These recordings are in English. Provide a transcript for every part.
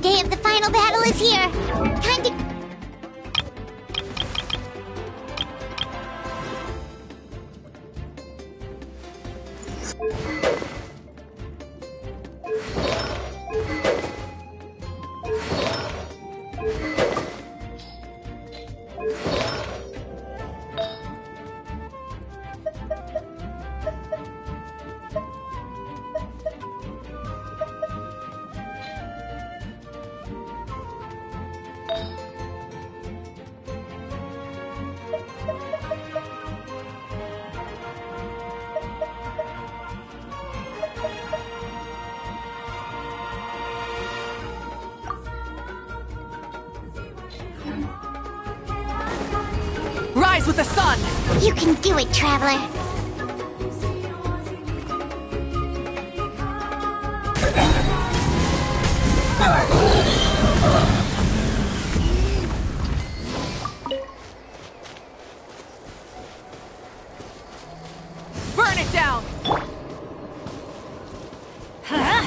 day of the final battle is here. Time to... Rise with the sun! You can do it, Traveler. Burn it down! Huh?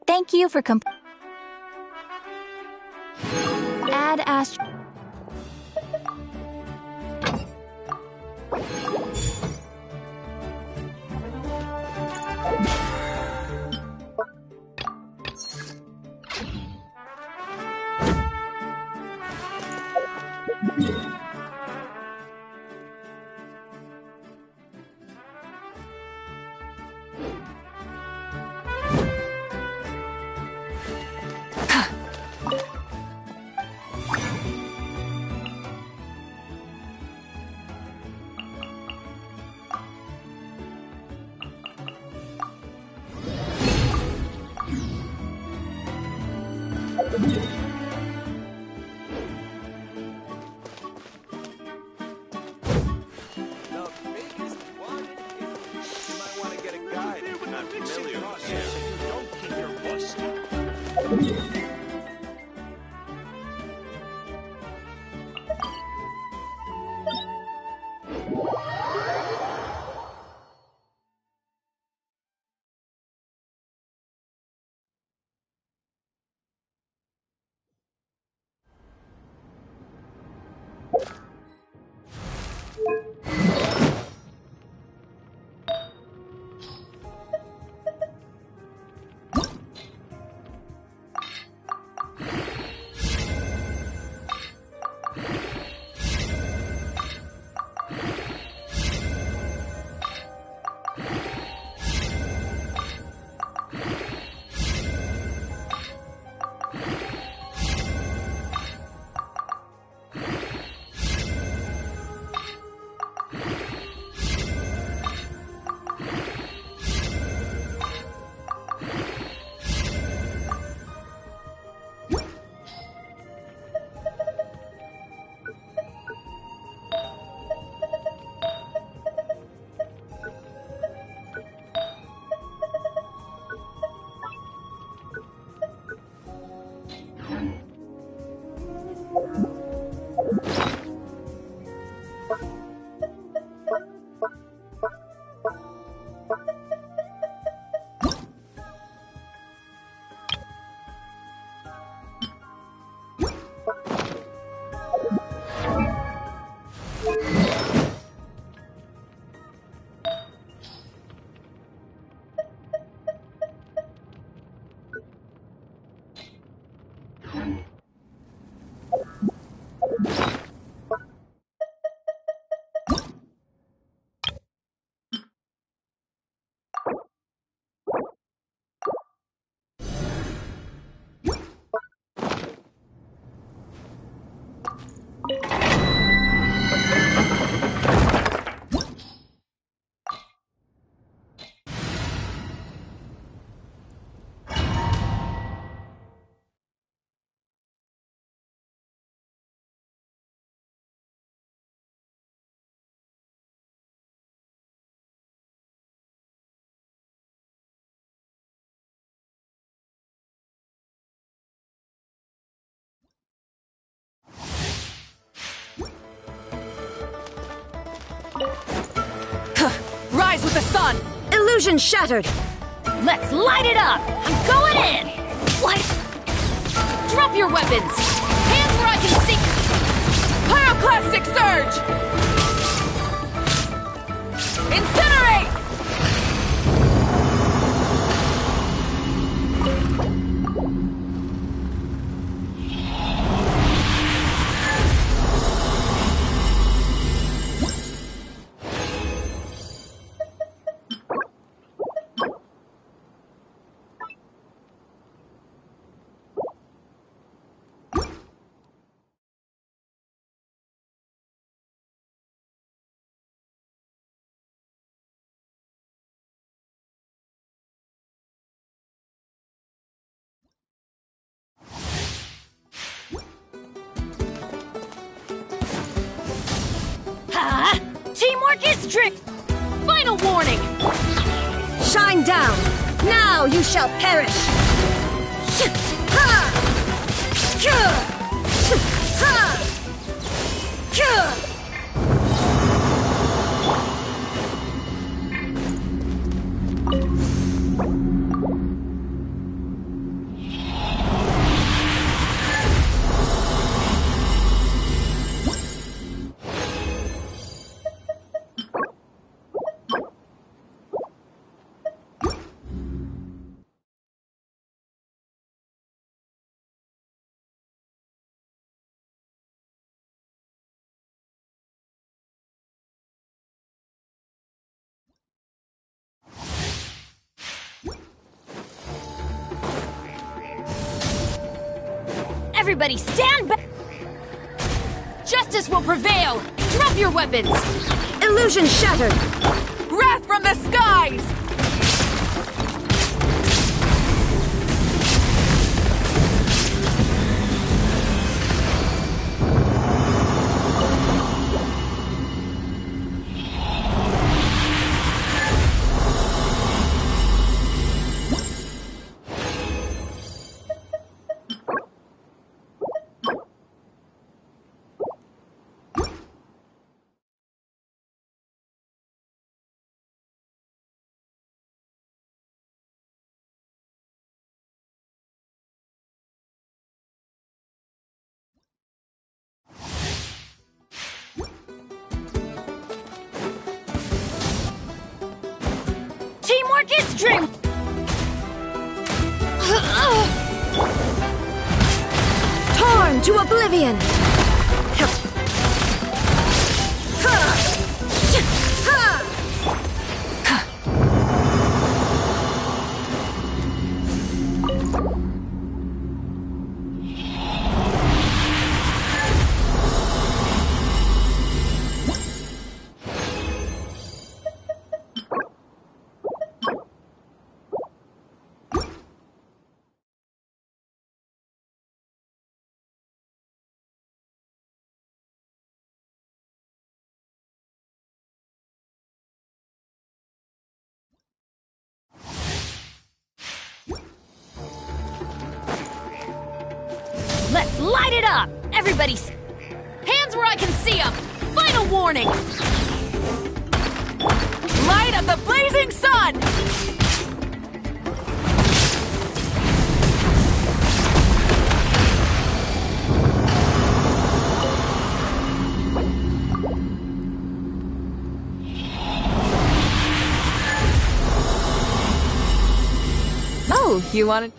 Thank you for Add Ast. Rise with the sun! Illusion shattered! Let's light it up! I'm going in! What? Drop your weapons! Hands where I can see! Pyroclastic surge! Incinerate! Ha! Teamwork is strict! Final warning! Shine down! Now you shall perish! Ha! Ha! Everybody stand back! Justice will prevail! Drop your weapons! Illusion shattered! Wrath from the skies! Teamwork is dream. Torn to oblivion! Let's light it up! Everybody, hands where I can see them! Final warning! Light of the blazing sun! Oh, you wanted...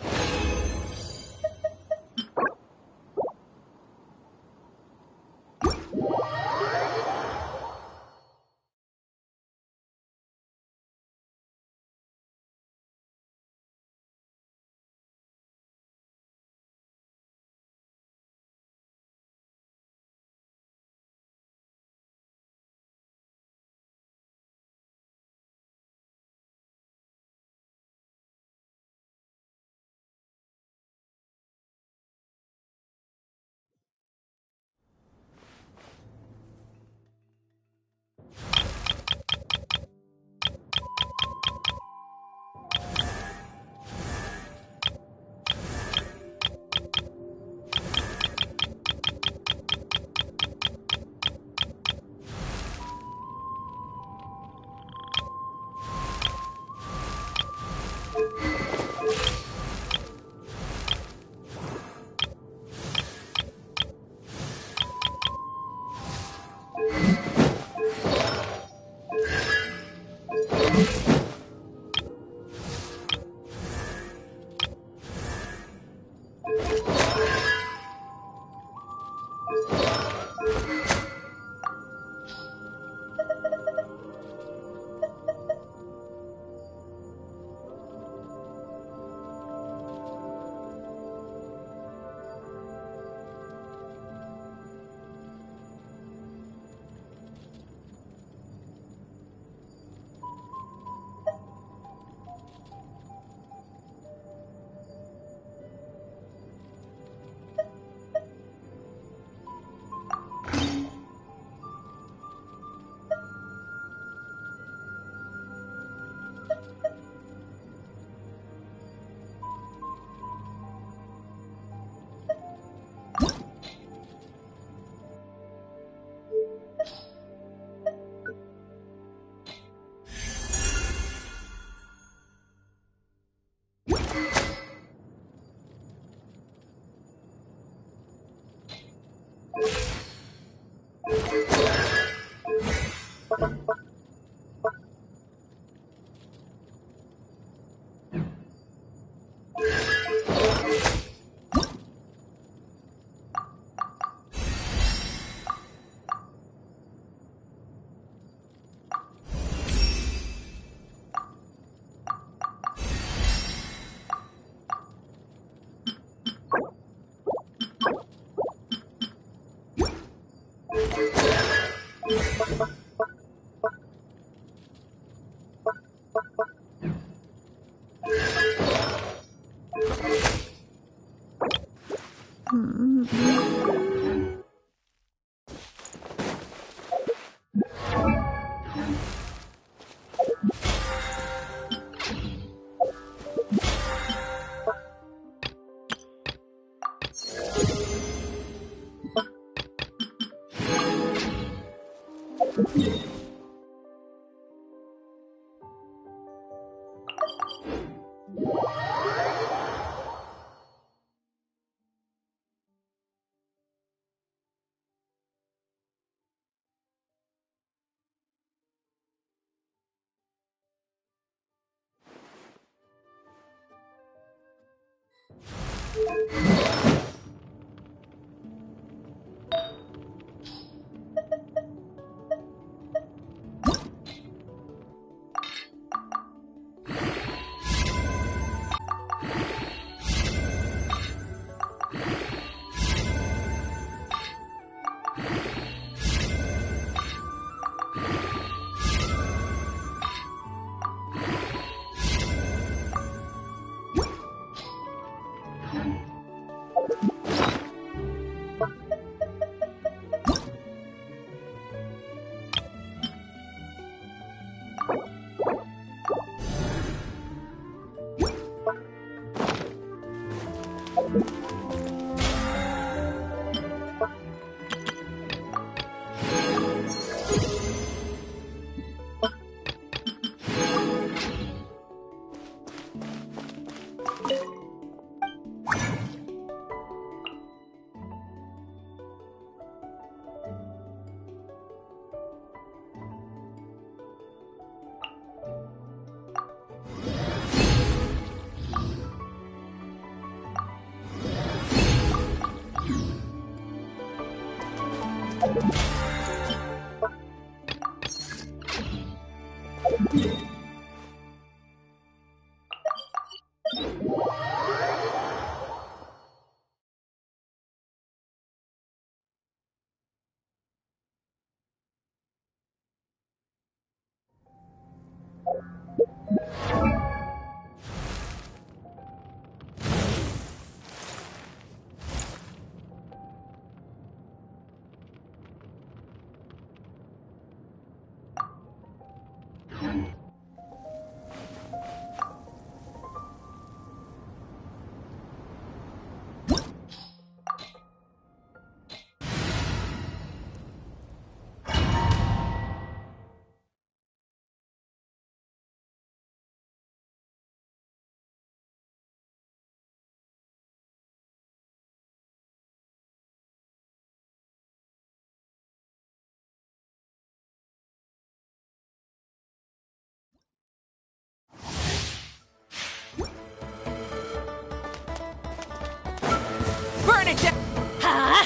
Burn it down! Huh?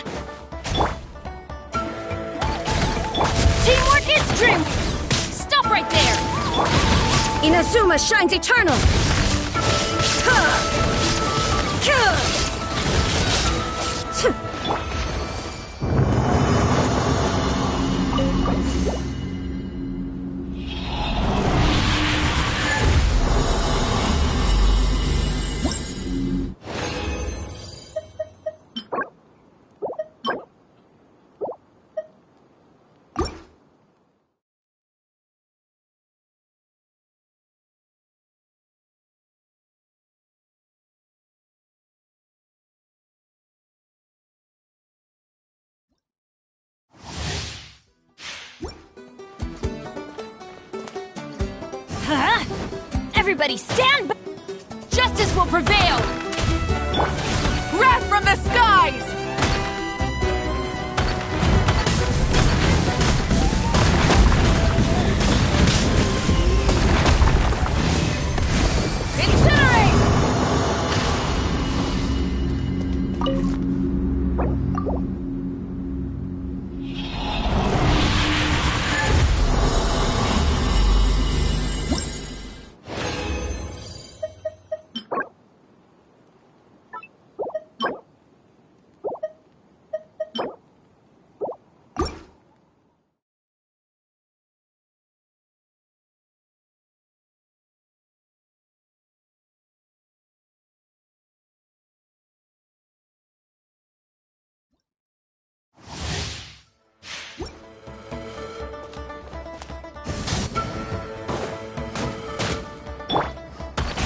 Teamwork is dream! Stop right there! Inazuma shines eternal! Huh? Everybody stand back! Justice will prevail! Wrath from the skies! Incinerate!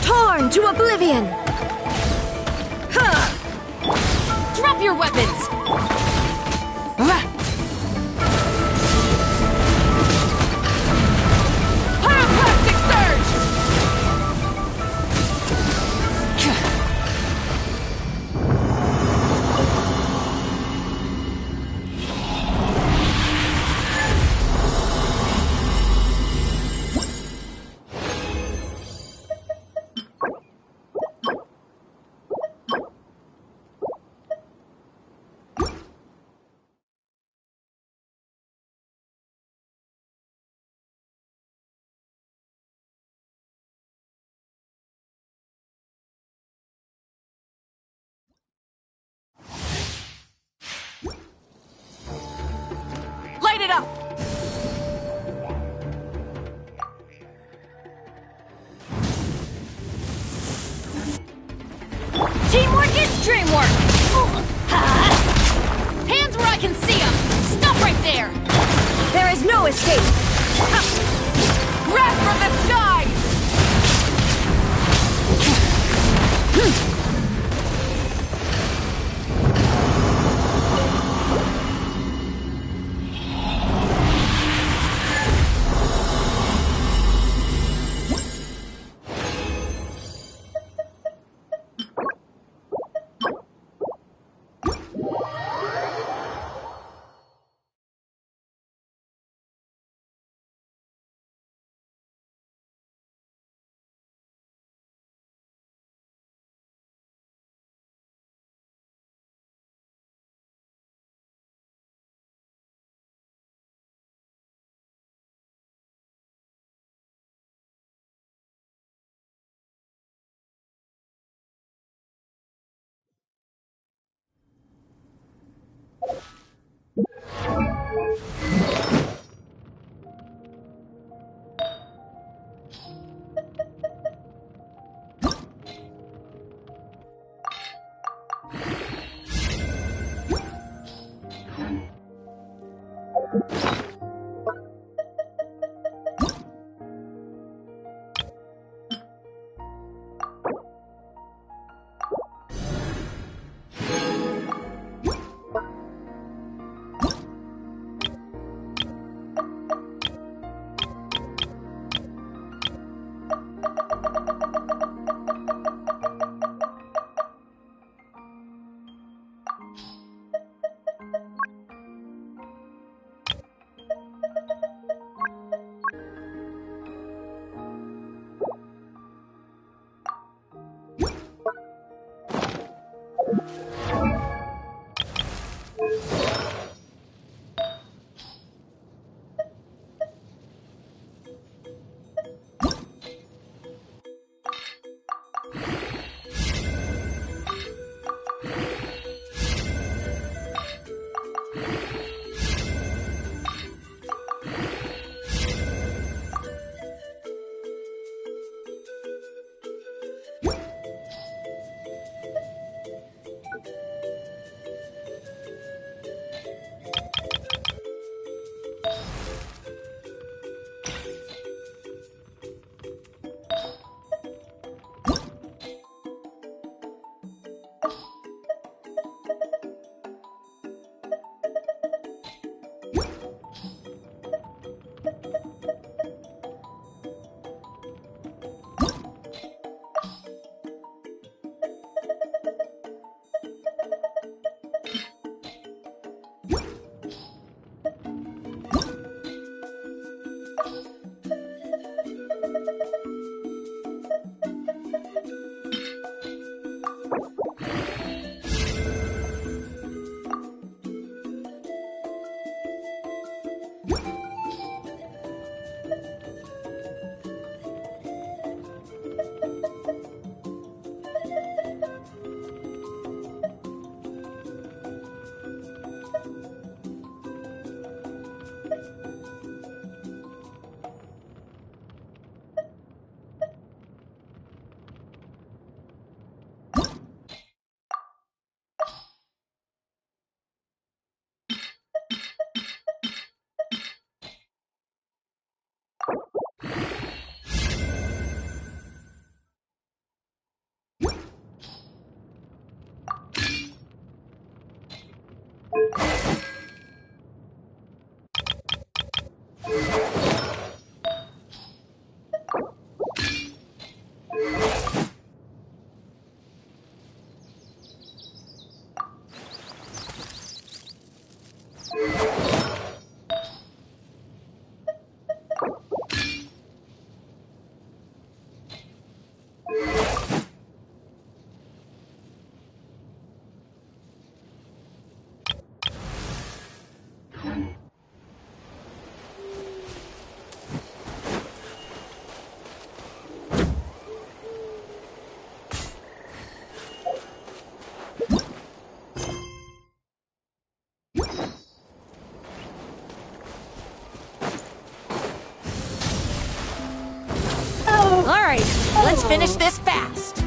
Torn to oblivion! Drop your weapons! Teamwork is dreamwork! Hands where I can see them! Stop right there! There is no escape! Grab for the skies! Let's finish this fast.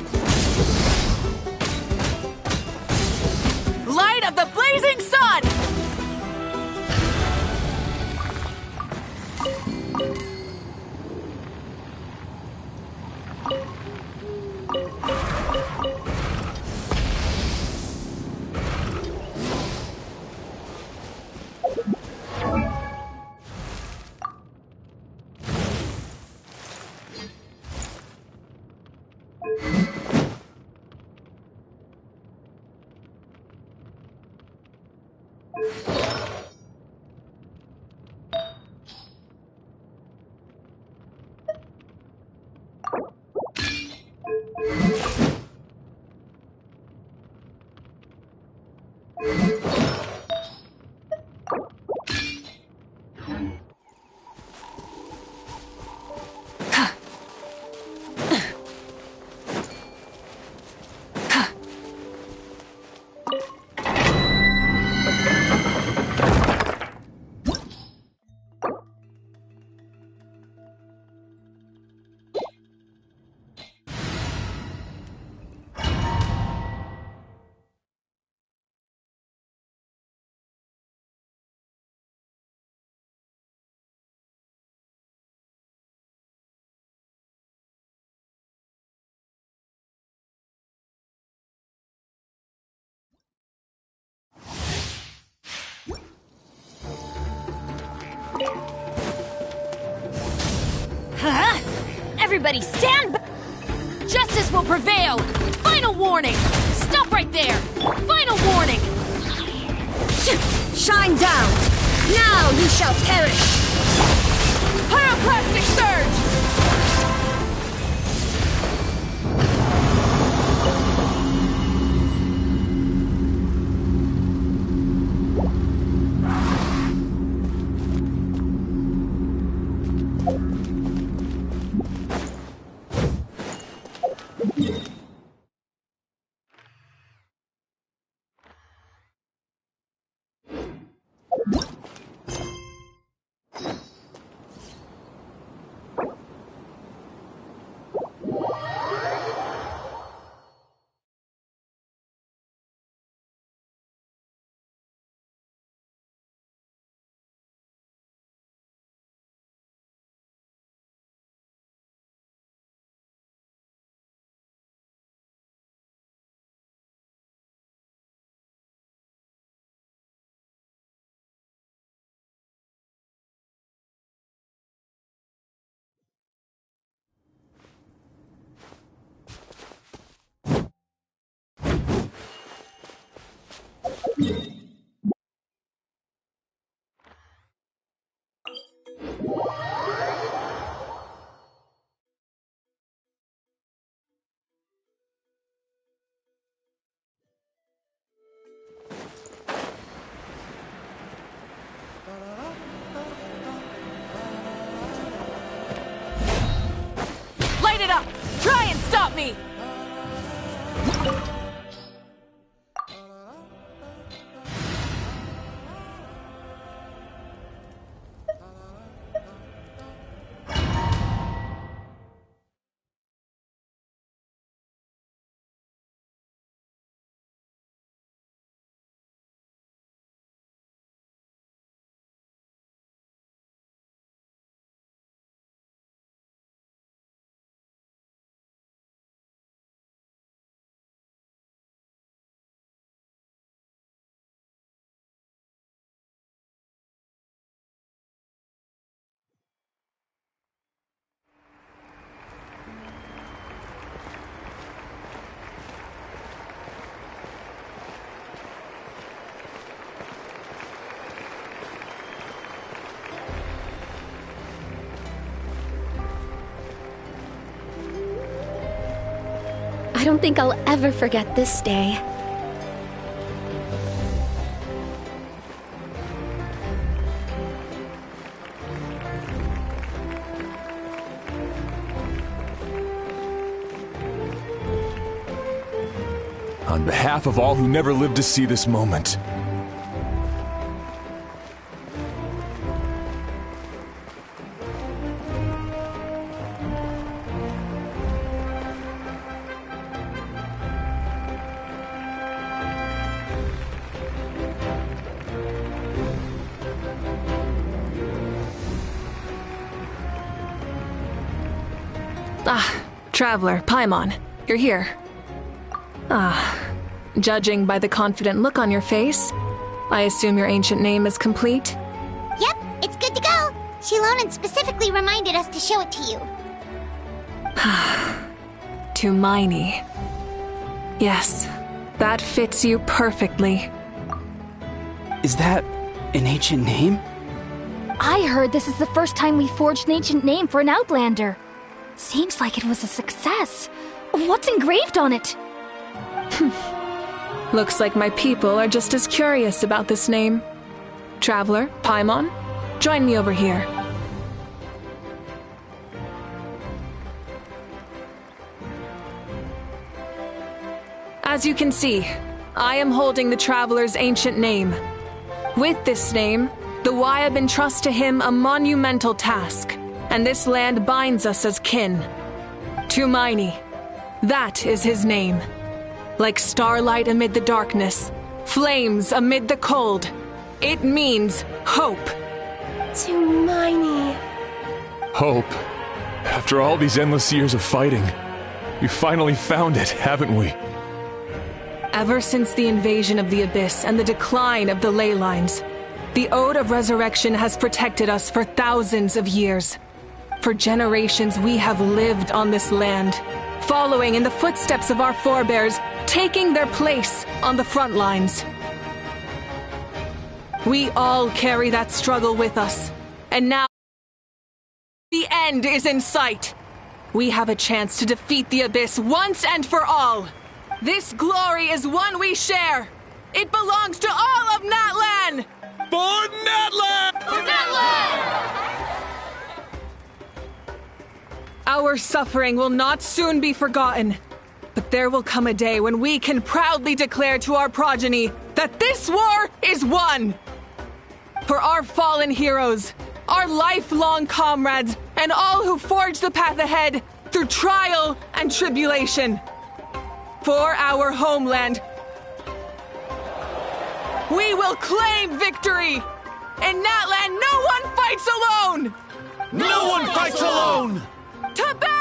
Huh? Everybody stand back! Justice will prevail! Final warning! Stop right there! Final warning! Shine down! Now you shall perish! Pyroclastic surge! Light it up! Try and stop me! I don't think I'll ever forget this day. On behalf of all who never lived to see this moment. Ah, Traveler, Paimon, you're here. Ah, judging by the confident look on your face, I assume your ancient name is complete? Yep, it's good to go. Shilonen specifically reminded us to show it to you. To Miney. Yes, that fits you perfectly. Is that an ancient name? I heard this is the first time we forged an ancient name for an Outlander. Seems like it was a success. What's engraved on it? Looks like my people are just as curious about this name. Traveler, Paimon, join me over here. As you can see, I am holding the Traveler's ancient name. With this name, the Wayab entrust to him a monumental task, and this land binds us as kin. Tumaini, that is his name. Like starlight amid the darkness, flames amid the cold, it means hope. Tumaini. Hope. After all these endless years of fighting, we finally found it, haven't we? Ever since the invasion of the Abyss and the decline of the ley lines, the Ode of Resurrection has protected us for thousands of years. For generations we have lived on this land, following in the footsteps of our forebears, taking their place on the front lines. We all carry that struggle with us, and now the end is in sight. We have a chance to defeat the Abyss once and for all. This glory is one we share. It belongs to all of Natlan! For Natlan! For Natlan! Our suffering will not soon be forgotten. But there will come a day when we can proudly declare to our progeny that this war is won! For our fallen heroes, our lifelong comrades, and all who forge the path ahead through trial and tribulation. For our homeland, we will claim victory! In Natlan, no one fights alone! No one fights alone! To battle!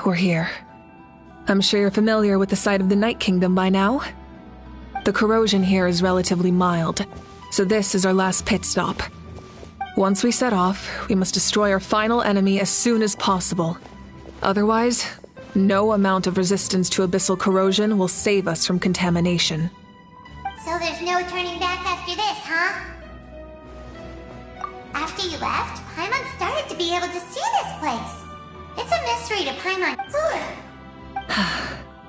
We're here. I'm sure you're familiar with the site of the Night Kingdom by now. The corrosion here is relatively mild, so this is our last pit stop. Once we set off, we must destroy our final enemy as soon as possible. Otherwise, no amount of resistance to abyssal corrosion will save us from contamination. So there's no turning back after this, huh? After you left, Paimon started to be able to see this place. It's a mystery to Paimon.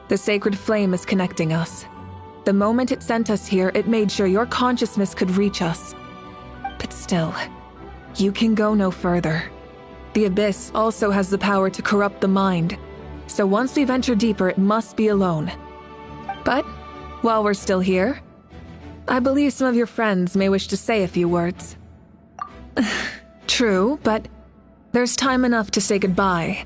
The sacred flame is connecting us. The moment it sent us here, it made sure your consciousness could reach us. But still, you can go no further. The Abyss also has the power to corrupt the mind, so once we venture deeper, it must be alone. But, while we're still here, I believe some of your friends may wish to say a few words. True, but there's time enough to say goodbye.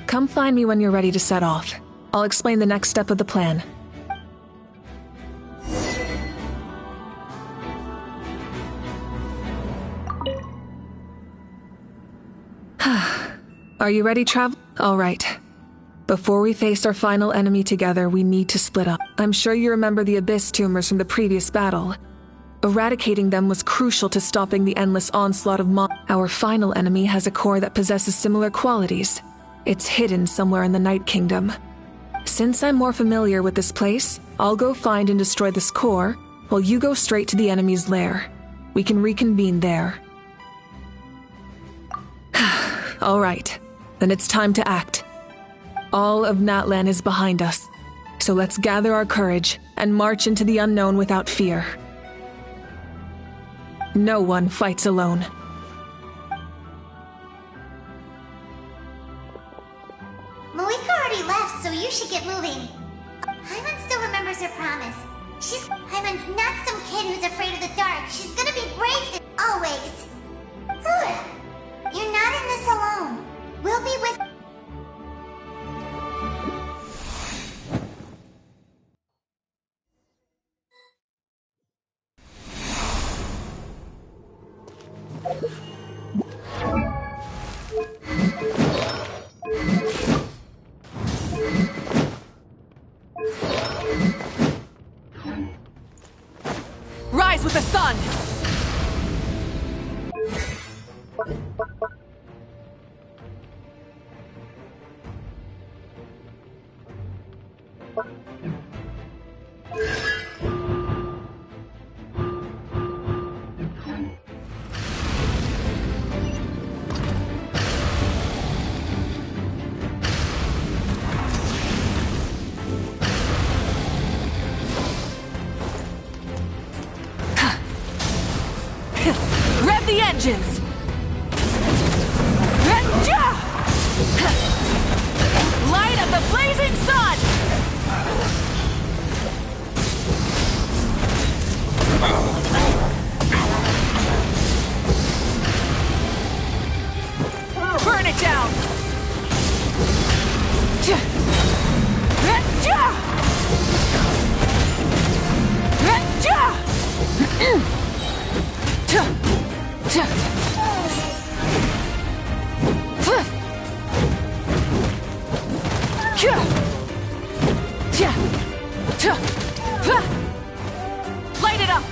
Come find me when you're ready to set off. I'll explain the next step of the plan. Are you ready, Travel? All right. Before we face our final enemy together, we need to split up. I'm sure you remember the Abyss tumors from the previous battle. Eradicating them was crucial to stopping the endless onslaught of Our final enemy has a core that possesses similar qualities. It's hidden somewhere in the Night Kingdom. Since I'm more familiar with this place, I'll go find and destroy this core, while you go straight to the enemy's lair. We can reconvene there. All right. Then it's time to act. All of Natlan is behind us, so let's gather our courage and march into the unknown without fear. No one fights alone. Malika already left, so you should get moving. Paimon still remembers her promise. Paimon's not some kid who's afraid of the dark. She's gonna be brave always. You're not in this alone. We'll be with... Rise with the sun! Rev the engines! Light of the blazing sun! Burn it down! Light it up!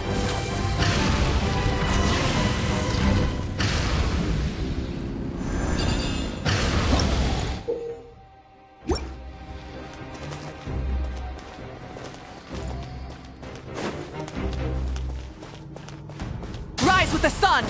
Rise with the sun!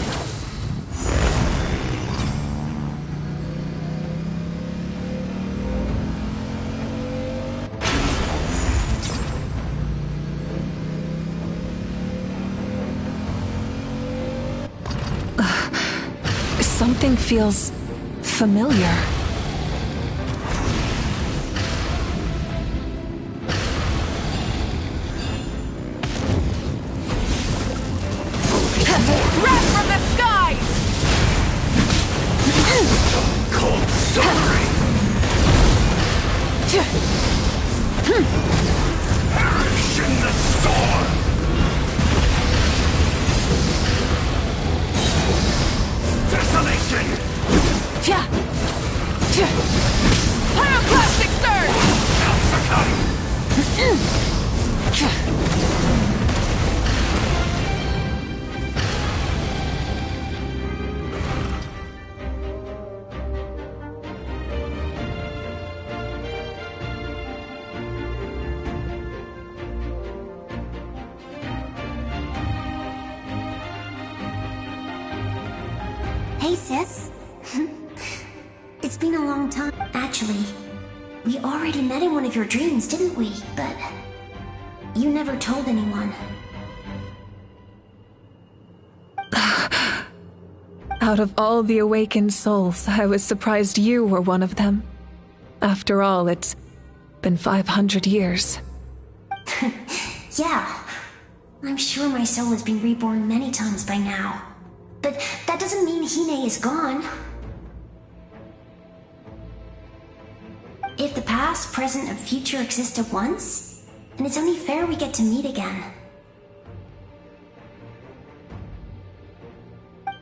Something feels familiar. Wrath from the skies! Cold suffering! Perish in the storm! Desolation! Pyroclastic surge! Hey, sis. It's been a long time. Actually, we already met in one of your dreams, didn't we? But you never told anyone. Out of all the awakened souls, I was surprised you were one of them. After all, it's been 500 years. Yeah. I'm sure my soul has been reborn many times by now. But that doesn't mean Hine is gone. If the past, present, and future exist at once, then it's only fair we get to meet again.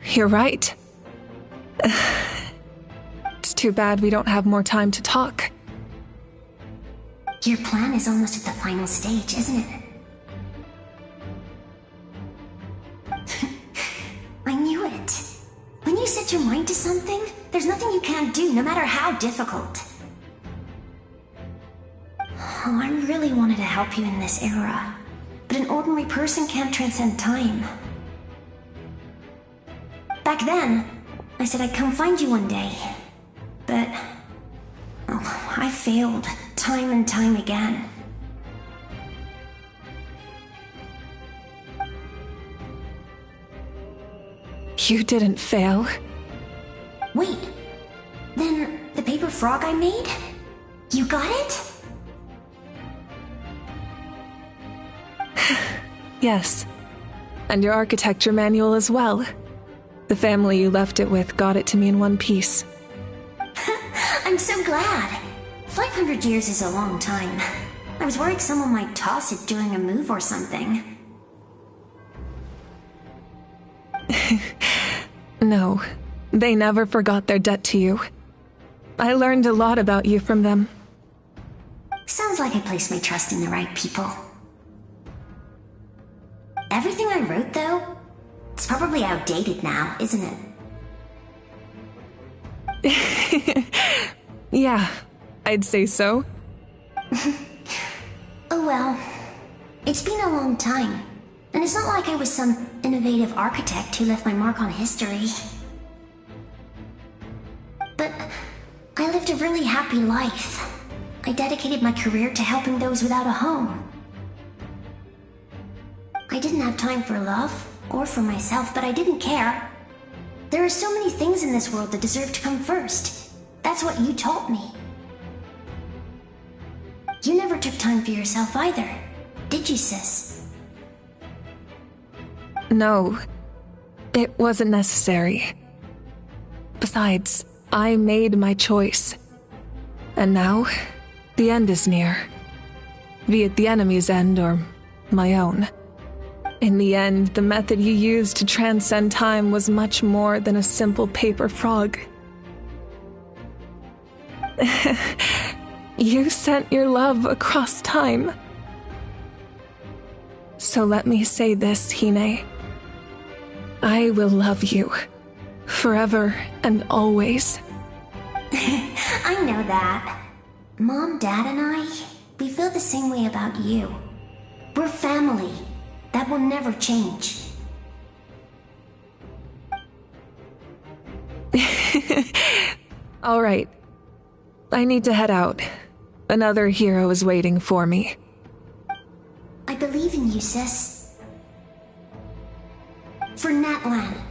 You're right. It's too bad we don't have more time to talk. Your plan is almost at the final stage, isn't it? I knew it. When you set your mind to something, there's nothing you can't do, no matter how difficult. Oh, I really wanted to help you in this era, but an ordinary person can't transcend time. Back then, I said I'd come find you one day, but it. Oh, I failed time and time again. You didn't fail. Wait, then the paper frog I made? You got it? Yes. And your architecture manual as well. The family you left it with got it to me in one piece. I'm so glad. 500 years is a long time. I was worried someone might toss it during a move or something. No, they never forgot their debt to you. I learned a lot about you from them. Sounds like I placed my trust in the right people. Everything I wrote, though, it's probably outdated now, isn't it? Yeah, I'd say so. Oh well. It's been a long time. And it's not like I was some innovative architect who left my mark on history. But I lived a really happy life. I dedicated my career to helping those without a home. I didn't have time for love, or for myself, but I didn't care. There are so many things in this world that deserve to come first. That's what you taught me. You never took time for yourself either, did you, sis? No, it wasn't necessary. Besides, I made my choice. And now, the end is near. Be it the enemy's end or my own. In the end, the method you used to transcend time was much more than a simple paper frog. You sent your love across time. So let me say this, Hine. I will love you. Forever and always. I know that. Mom, Dad, and I, we feel the same way about you. We're family. That will never change. All right. I need to head out. Another hero is waiting for me. I believe in you, sis. For Natlan.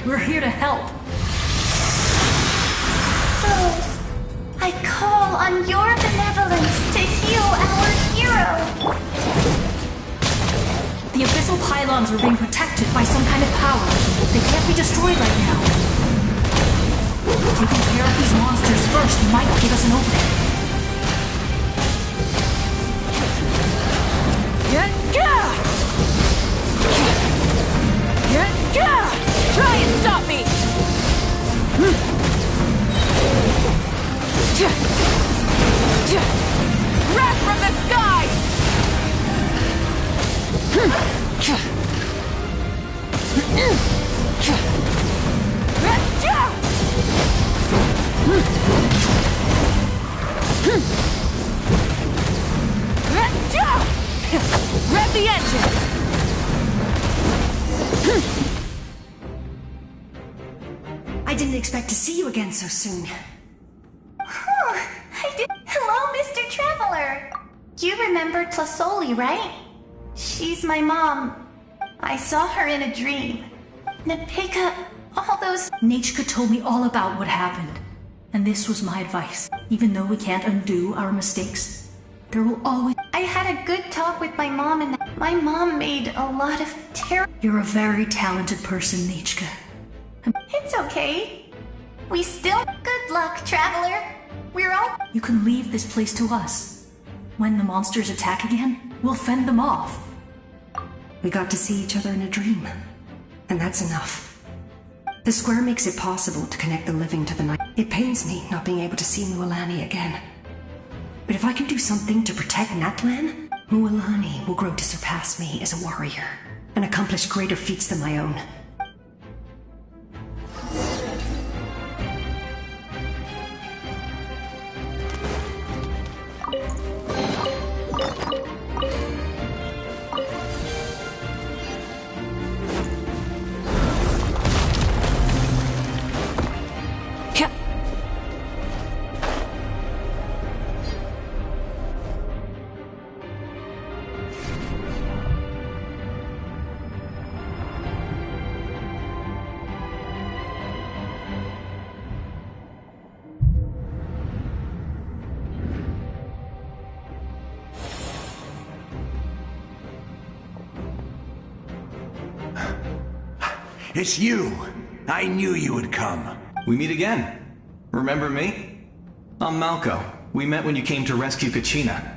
We're here to help. Rose, I call on your benevolence to heal our hero. The abyssal pylons are being protected by some kind of power. They can't be destroyed right now. Taking care of these monsters first might give us an opening. Try and stop me! Wrath from the sky! Rev the engine! I didn't expect to see you again so soon. Hello, Mr. Traveler. You remember Tlasoli, right? She's my mom. I saw her in a dream. Napika, all those... Nachka told me all about what happened. And this was my advice. Even though we can't undo our mistakes, there will always... I had a good talk with my mom and my mom made a lot of You're a very talented person, Nachka. It's okay. We still... Good luck, Traveler. We're all... You can leave this place to us. When the monsters attack again, we'll fend them off. We got to see each other in a dream. And that's enough. The square makes it possible to connect the living to the night. It pains me not being able to see Mualani again. But if I can do something to protect Natlan, Mualani will grow to surpass me as a warrior and accomplish greater feats than my own. It's you! I knew you would come. We meet again. Remember me? I'm Malco. We met when you came to rescue Kachina.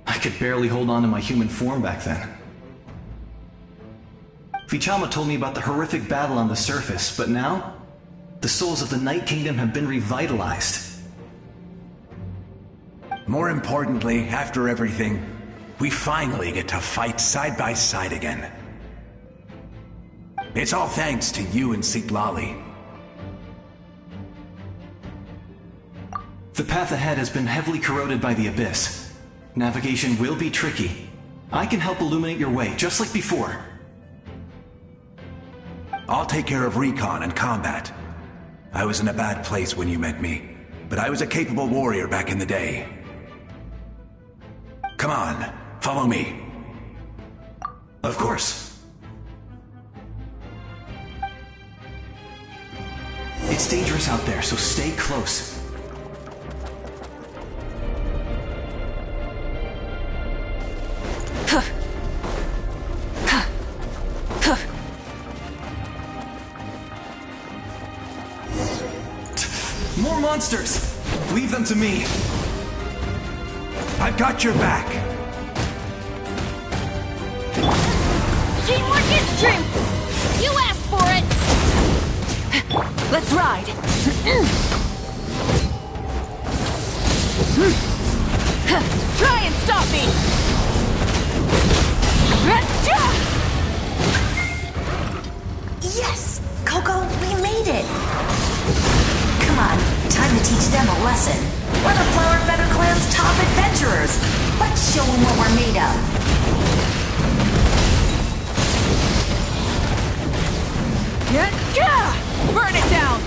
I could barely hold on to my human form back then. Vichama told me about the horrific battle on the surface, but now, the souls of the Night Kingdom have been revitalized. More importantly, after everything, we finally get to fight side by side again. It's all thanks to you and Citlali. The path ahead has been heavily corroded by the Abyss. Navigation will be tricky. I can help illuminate your way, just like before. I'll take care of recon and combat. I was in a bad place when you met me, but I was a capable warrior back in the day. Come on, follow me. Of course. It's dangerous out there, so stay close. More monsters! Leave them to me. I've got your back. Teamwork is strength! You asked for it! Let's ride! Try and stop me! Yes! Coco, we made it! Come on, time to teach them a lesson. We're the Flower Feather Clan's top adventurers! Let's show them what we're made of! Burn it down!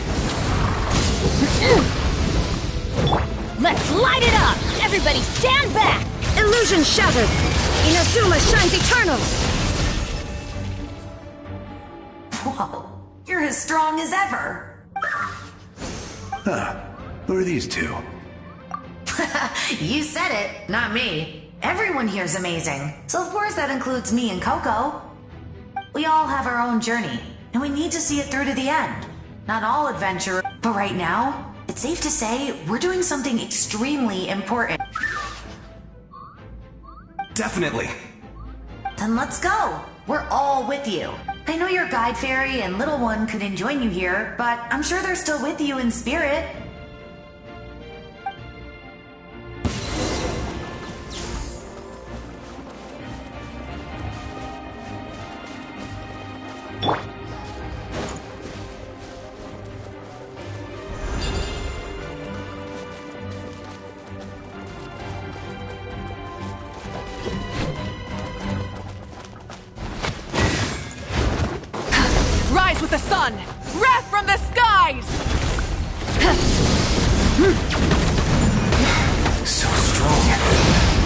Let's light it up! Everybody stand back! Illusion shattered! Inazuma shines eternal! Whoa, you're as strong as ever! Huh. Who are these two? You said it, not me. Everyone here's amazing. So of course that includes me and Coco. We all have our own journey, and we need to see it through to the end. Not all adventure, but right now, it's safe to say we're doing something extremely important. Definitely. Then let's go. We're all with you. I know your guide fairy and little one couldn't join you here, but I'm sure they're still with you in spirit. Rise with the sun! Wrath from the skies! So strong.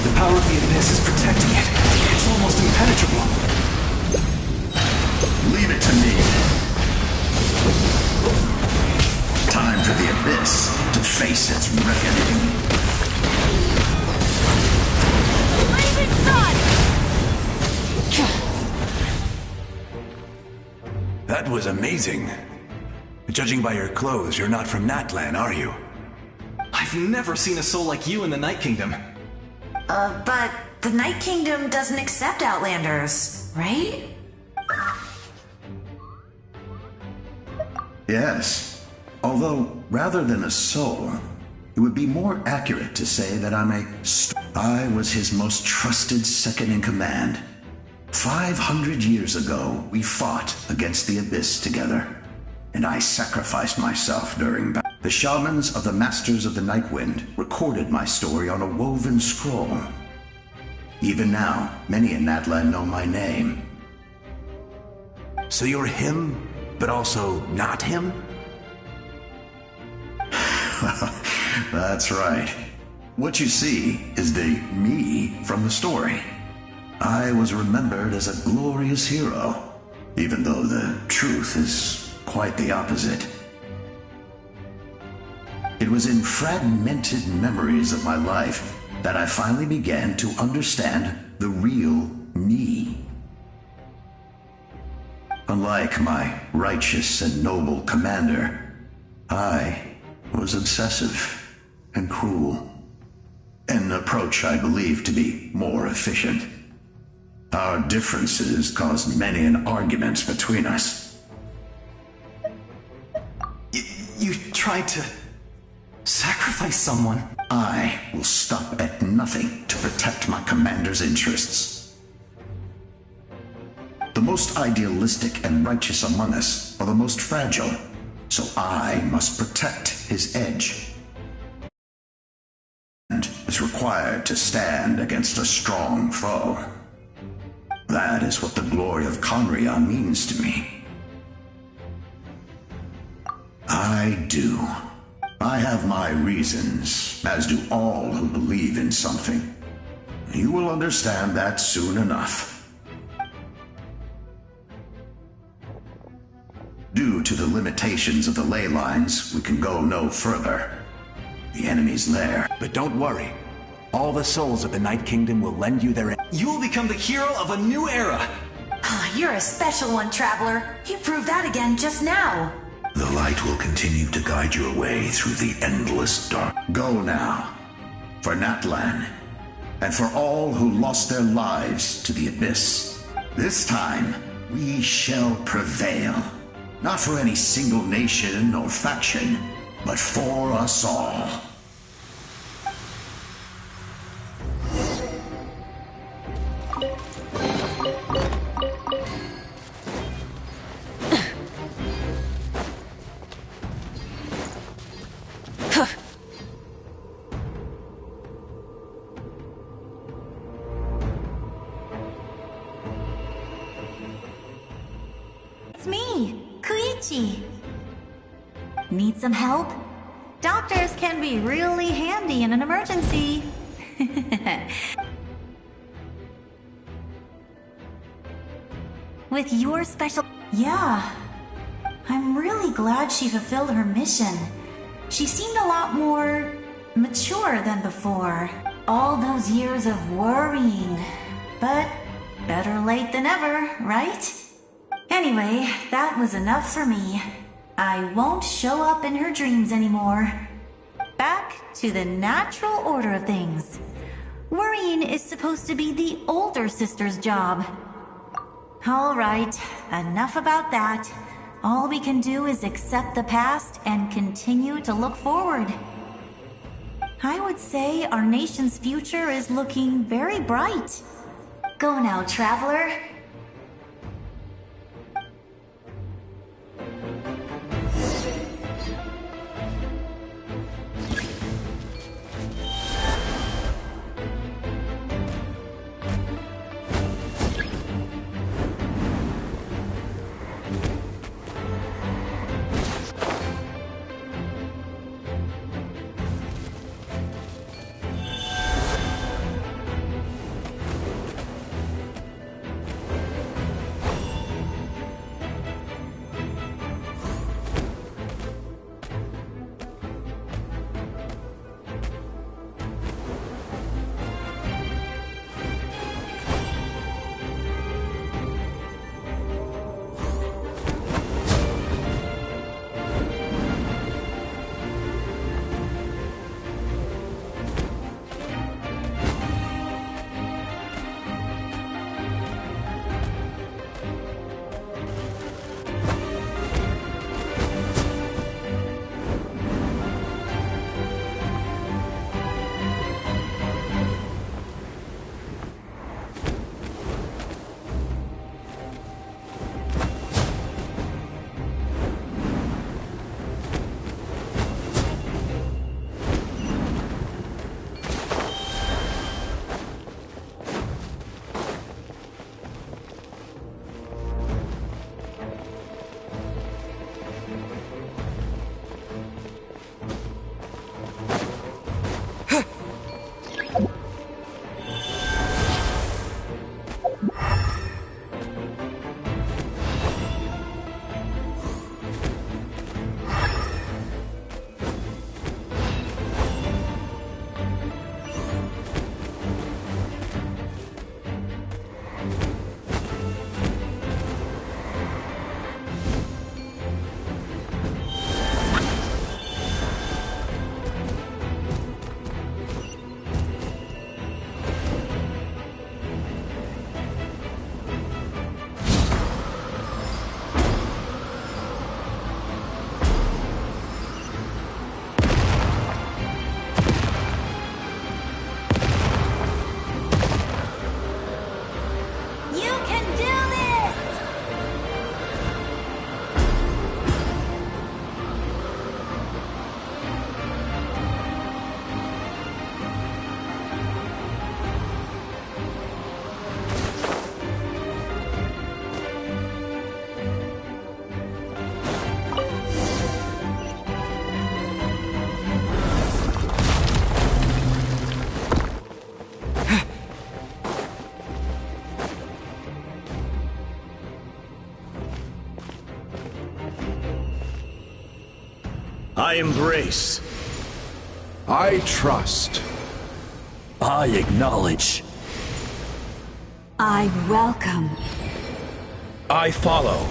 The power of the Abyss is protecting it. It's almost impenetrable. Leave it to me. Time for the Abyss to face its reckoning. Blazing sun! That was amazing. Judging by your clothes, you're not from Natlan, are you? I've never seen a soul like you in the Night Kingdom. But the Night Kingdom doesn't accept Outlanders, right? Yes. Although, rather than a soul, It would be more accurate to say that I was his most trusted second-in-command. 500 years ago, we fought against the Abyss together, and I sacrificed myself during battle. The shamans of the Masters of the Nightwind recorded my story on a woven scroll. Even now, many in Natlan know my name. So you're him, but also not him? That's right. What you see is the me from the story. I was remembered as a glorious hero, even though the truth is quite the opposite. It was in fragmented memories of my life that I finally began to understand the real me. Unlike my righteous and noble commander, I was obsessive and cruel, an approach I believe to be more efficient. Our differences caused many an arguments between us. You tried to sacrifice someone? I will stop at nothing to protect my commander's interests. The most idealistic and righteous among us are the most fragile, so I must protect his edge. And is required to stand against a strong foe. That is what the glory of Conria means to me. I do. I have my reasons, as do all who believe in something. You will understand that soon enough. Due to the limitations of the ley lines, we can go no further. The enemy's lair. But don't worry. All the souls of the Night Kingdom will lend you their... You will become the hero of a new era! You're a special one, Traveler. You proved that again just now. The light will continue to guide your way through the endless dark. Go now. For Natlan. And for all who lost their lives to the Abyss. This time, we shall prevail. Not for any single nation or faction, but for us all. It's me, Koichi. Need some help? Doctors can be really handy in an emergency. With your special... Yeah. I'm really glad she fulfilled her mission. She seemed a lot more mature than before. All those years of worrying. But better late than ever, right? Anyway, that was enough for me. I won't show up in her dreams anymore. Back to the natural order of things. Worrying is supposed to be the older sister's job. All right, enough about that. All we can do is accept the past and continue to look forward. I would say our nation's future is looking very bright. Go now, Traveler. I embrace. I trust. I acknowledge. I welcome. I follow.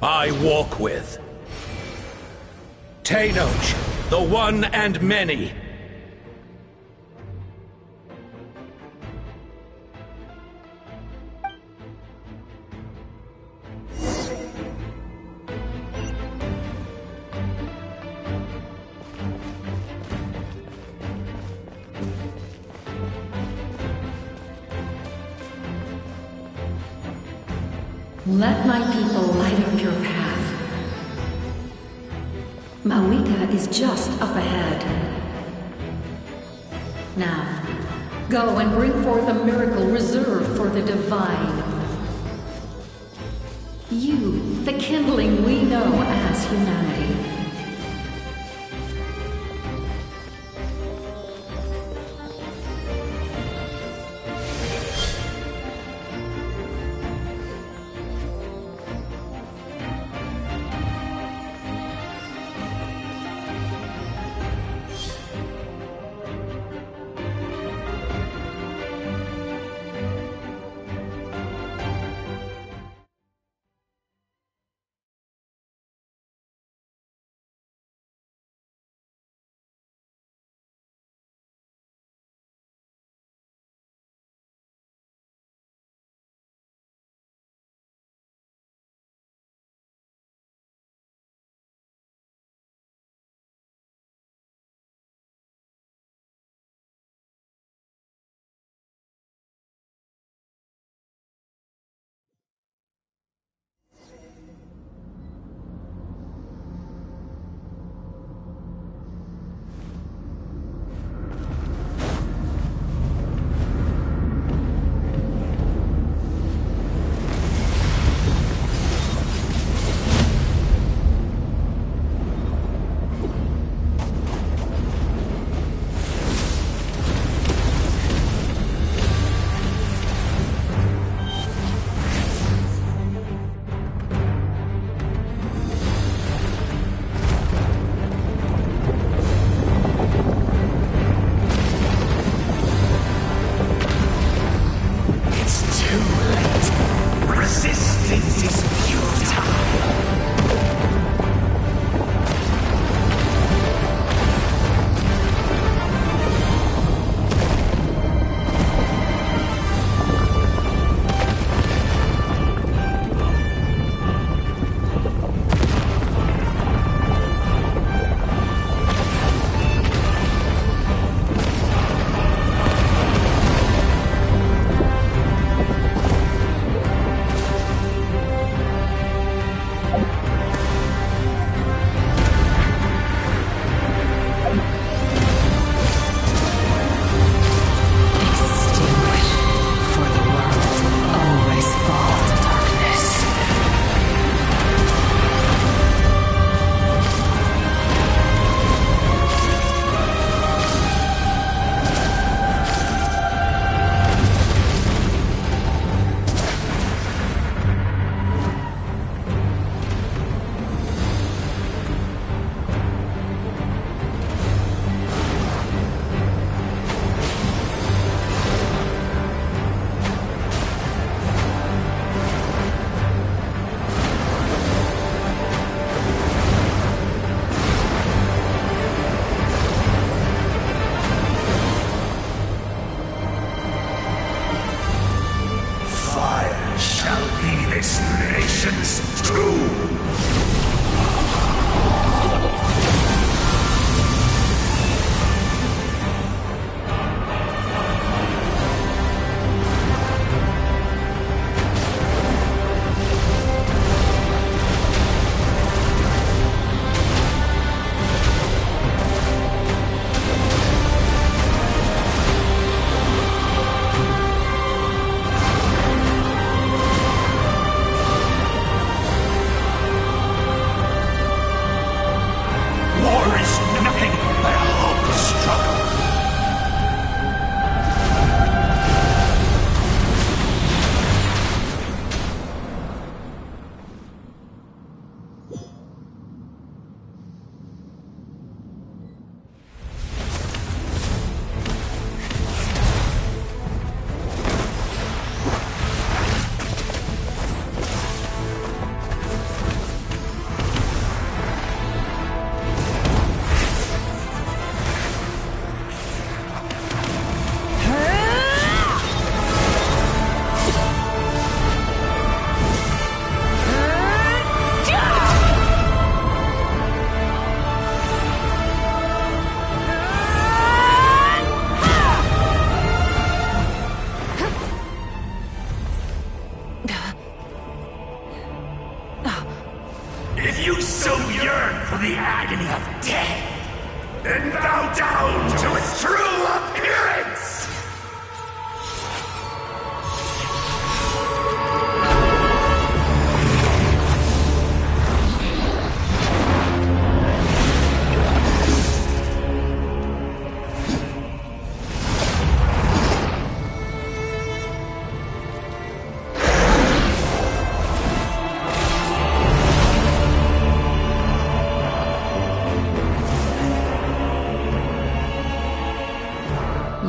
I walk with. Tenoch, the one and many. Let my people light up your path. Mawika is just up ahead. Now, go and bring forth a miracle reserved for the divine. You, the kindling we know as humanity.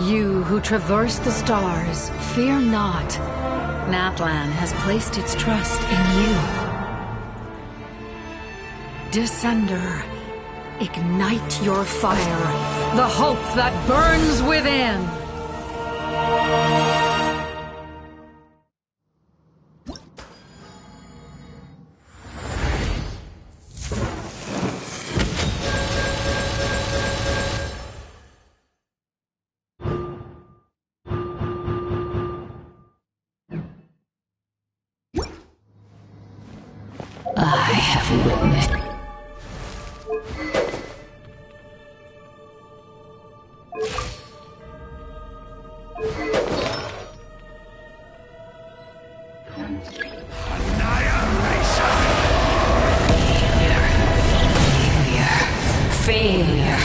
You who traverse the stars, fear not. Natlan has placed its trust in you. Descender, ignite your fire, the hope that burns within! I have witnessed. Failure.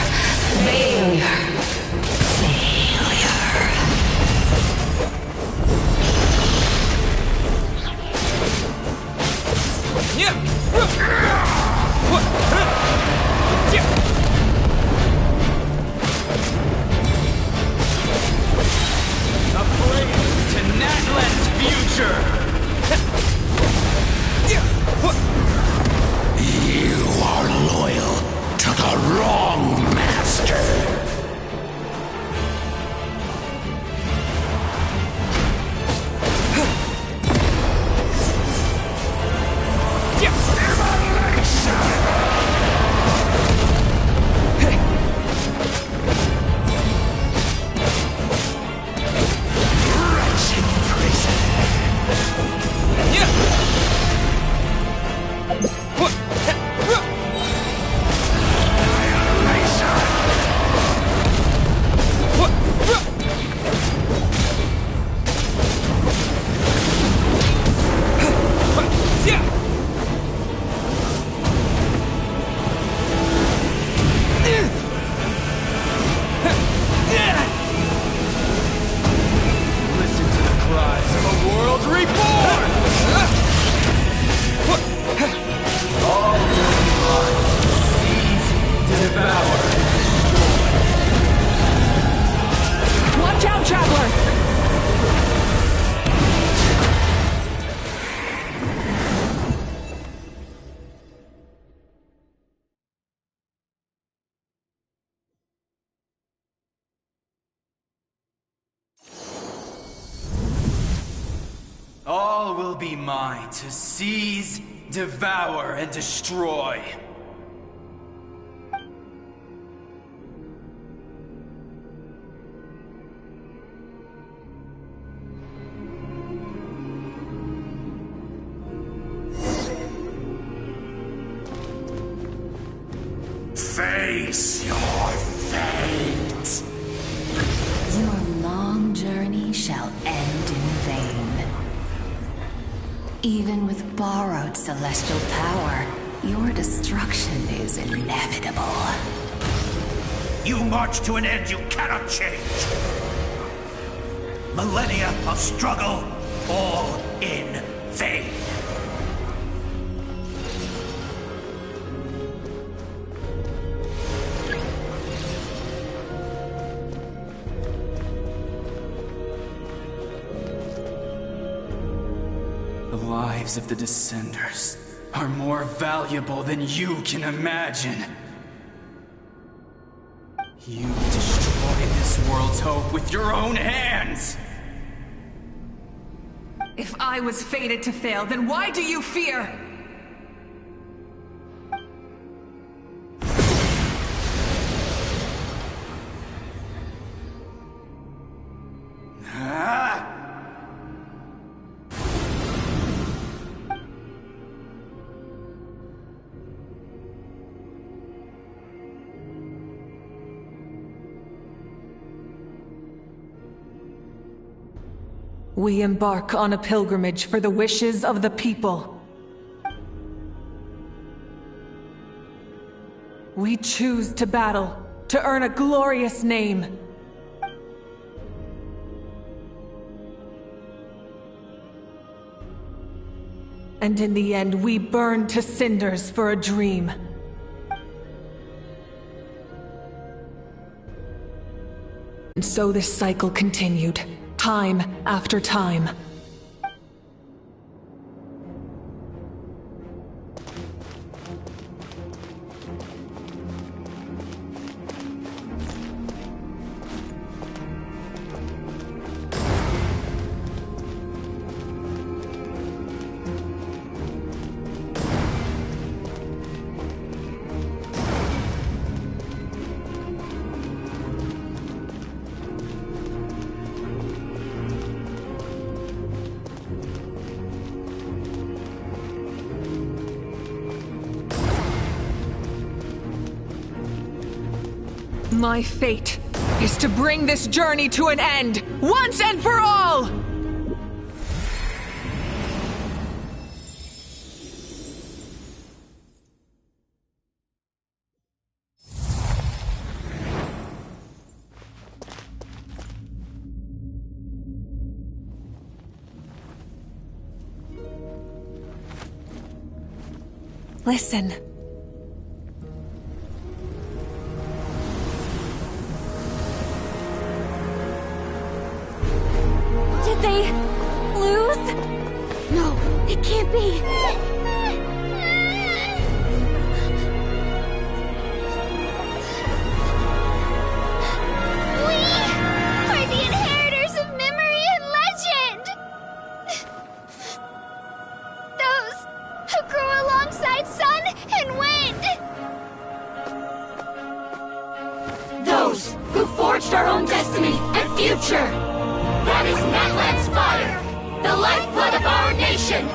All will be mine to seize, devour, and destroy. Face your fate! Your long journey shall end in vain. Even with borrowed celestial power, your destruction is inevitable. You march to an end you cannot change. Millennia of struggle, all in vain. The lives of the Descenders are more valuable than you can imagine. You destroyed this world's hope with your own hands! If I was fated to fail, then why do you fear? We embark on a pilgrimage for the wishes of the people. We choose to battle, to earn a glorious name. And in the end, we burn to cinders for a dream. And so this cycle continued, time after time. My fate is to bring this journey to an end, once and for all! Listen. Did they lose? No, it can't be. We are the inheritors of memory and legend! Those who grew alongside sun and wind! Those who forged our own destiny and future! That is Natlan's fire, the lifeblood of our nation!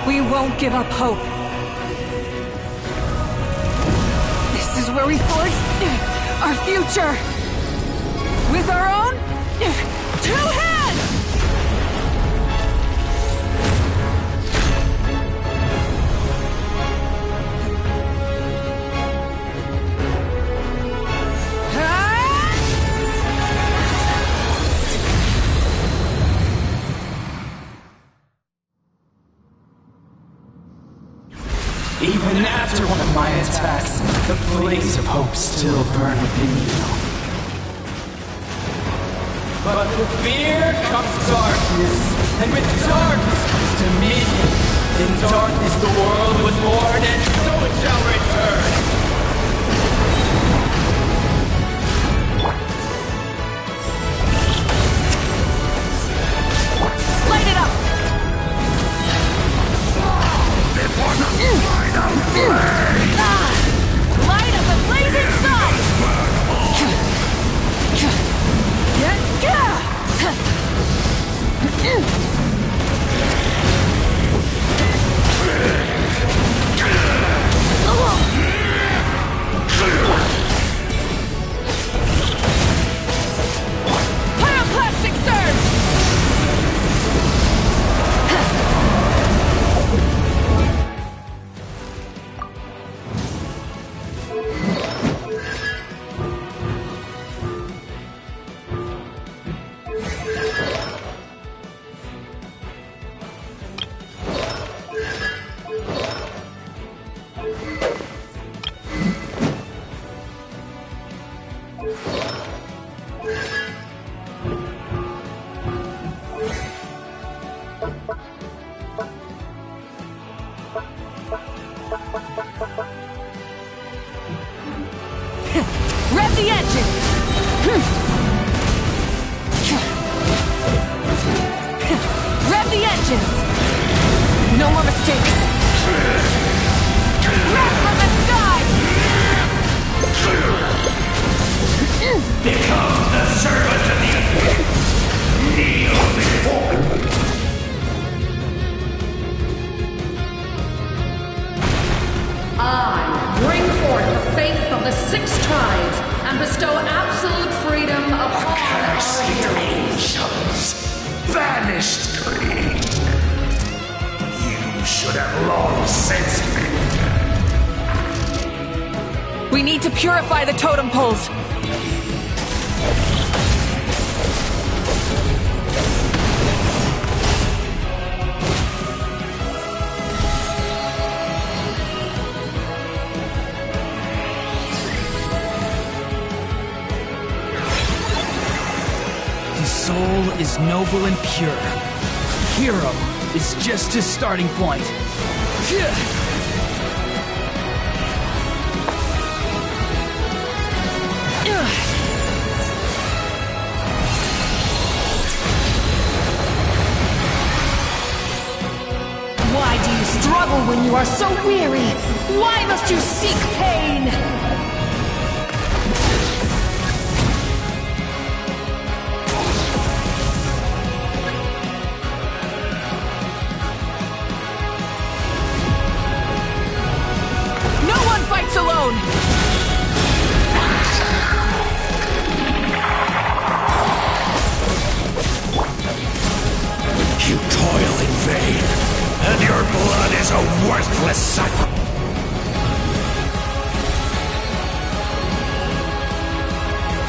We won't give up hope. This is where we forge our future. With our own 2 hands! Even after one of my attacks, the blaze of hope still burned within you. But with fear comes darkness, and with darkness comes dominion. In darkness the world was born, and so it shall return. Light it up! Light up the blazing sun! Pyroclastic surge! Rev the engines! Rev the engines! No more mistakes! Rev from the sky! the 6 tribes and bestow absolute freedom upon our heroes. Angels, vanished greed. You should have long sensed me. We need to purify the totem poles. His soul is noble and pure. Hero is just his starting point. Why do you struggle when you are so weary? Why must you seek pain? No one fights alone! You toil in vain, and your blood is a worthless sacrifice.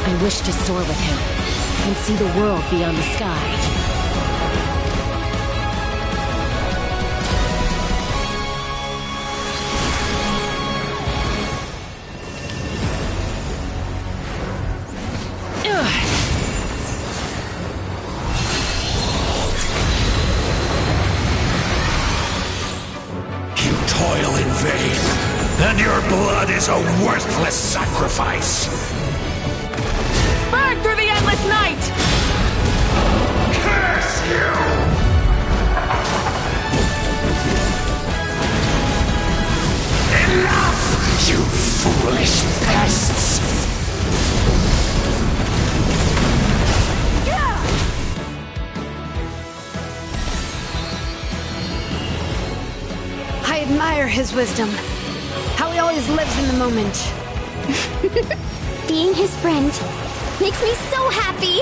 I wish to soar with him and see the world beyond the sky. You toil in vain, and your blood is a worthless sacrifice. Burn through the endless night! Curse you! Enough, you foolish pests! I admire his wisdom. How he always lives in the moment. Being his friend makes me so happy.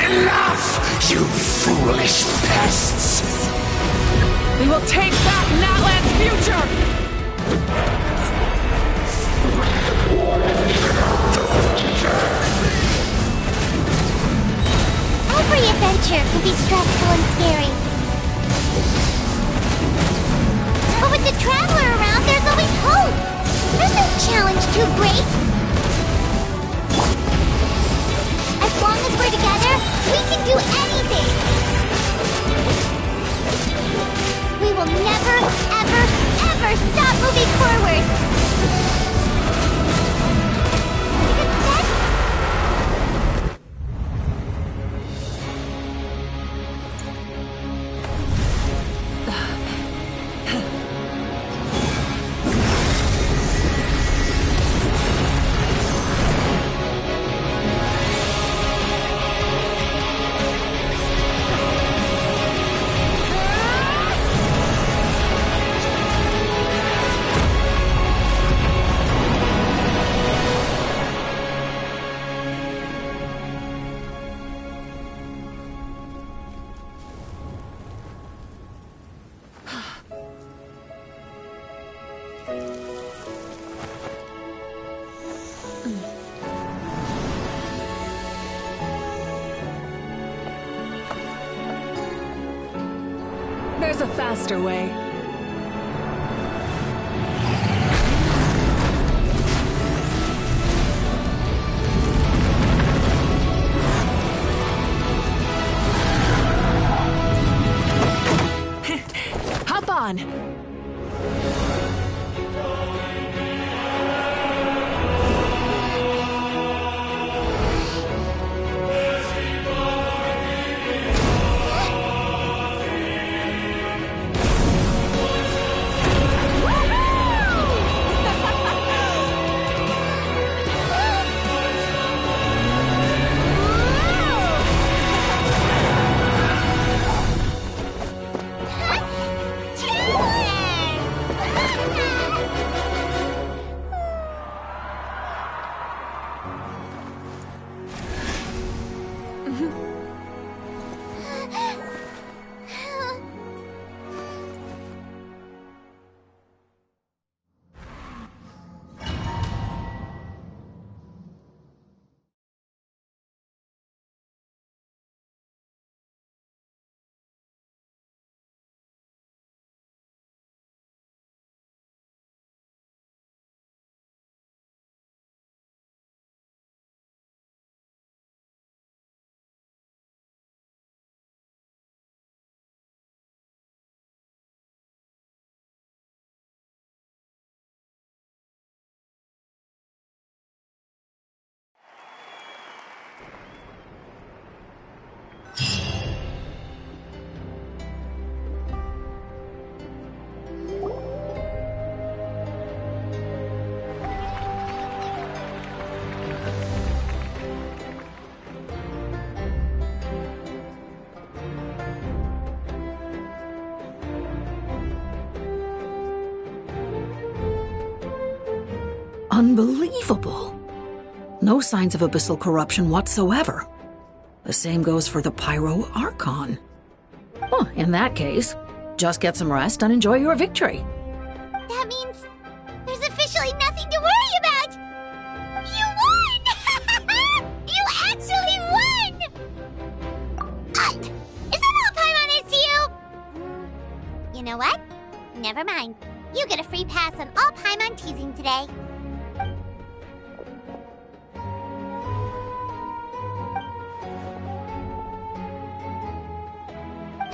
Enough, you foolish pests! We will take back Natlan's future! Every adventure can be stressful and scary. But with the Traveler around, there's always hope. There's no challenge too great. As long as we're together, we can do anything. We will never, ever, ever stop moving forward. There's a faster way. Hop on! Unbelievable. No signs of abyssal corruption whatsoever. The same goes for the Pyro Archon. Well, in that case, just get some rest and enjoy your victory. That means there's officially nothing to worry about! You won! You actually won! Is that all Paimon is to you? You know what? Never mind. You get a free pass on all Paimon teasing today.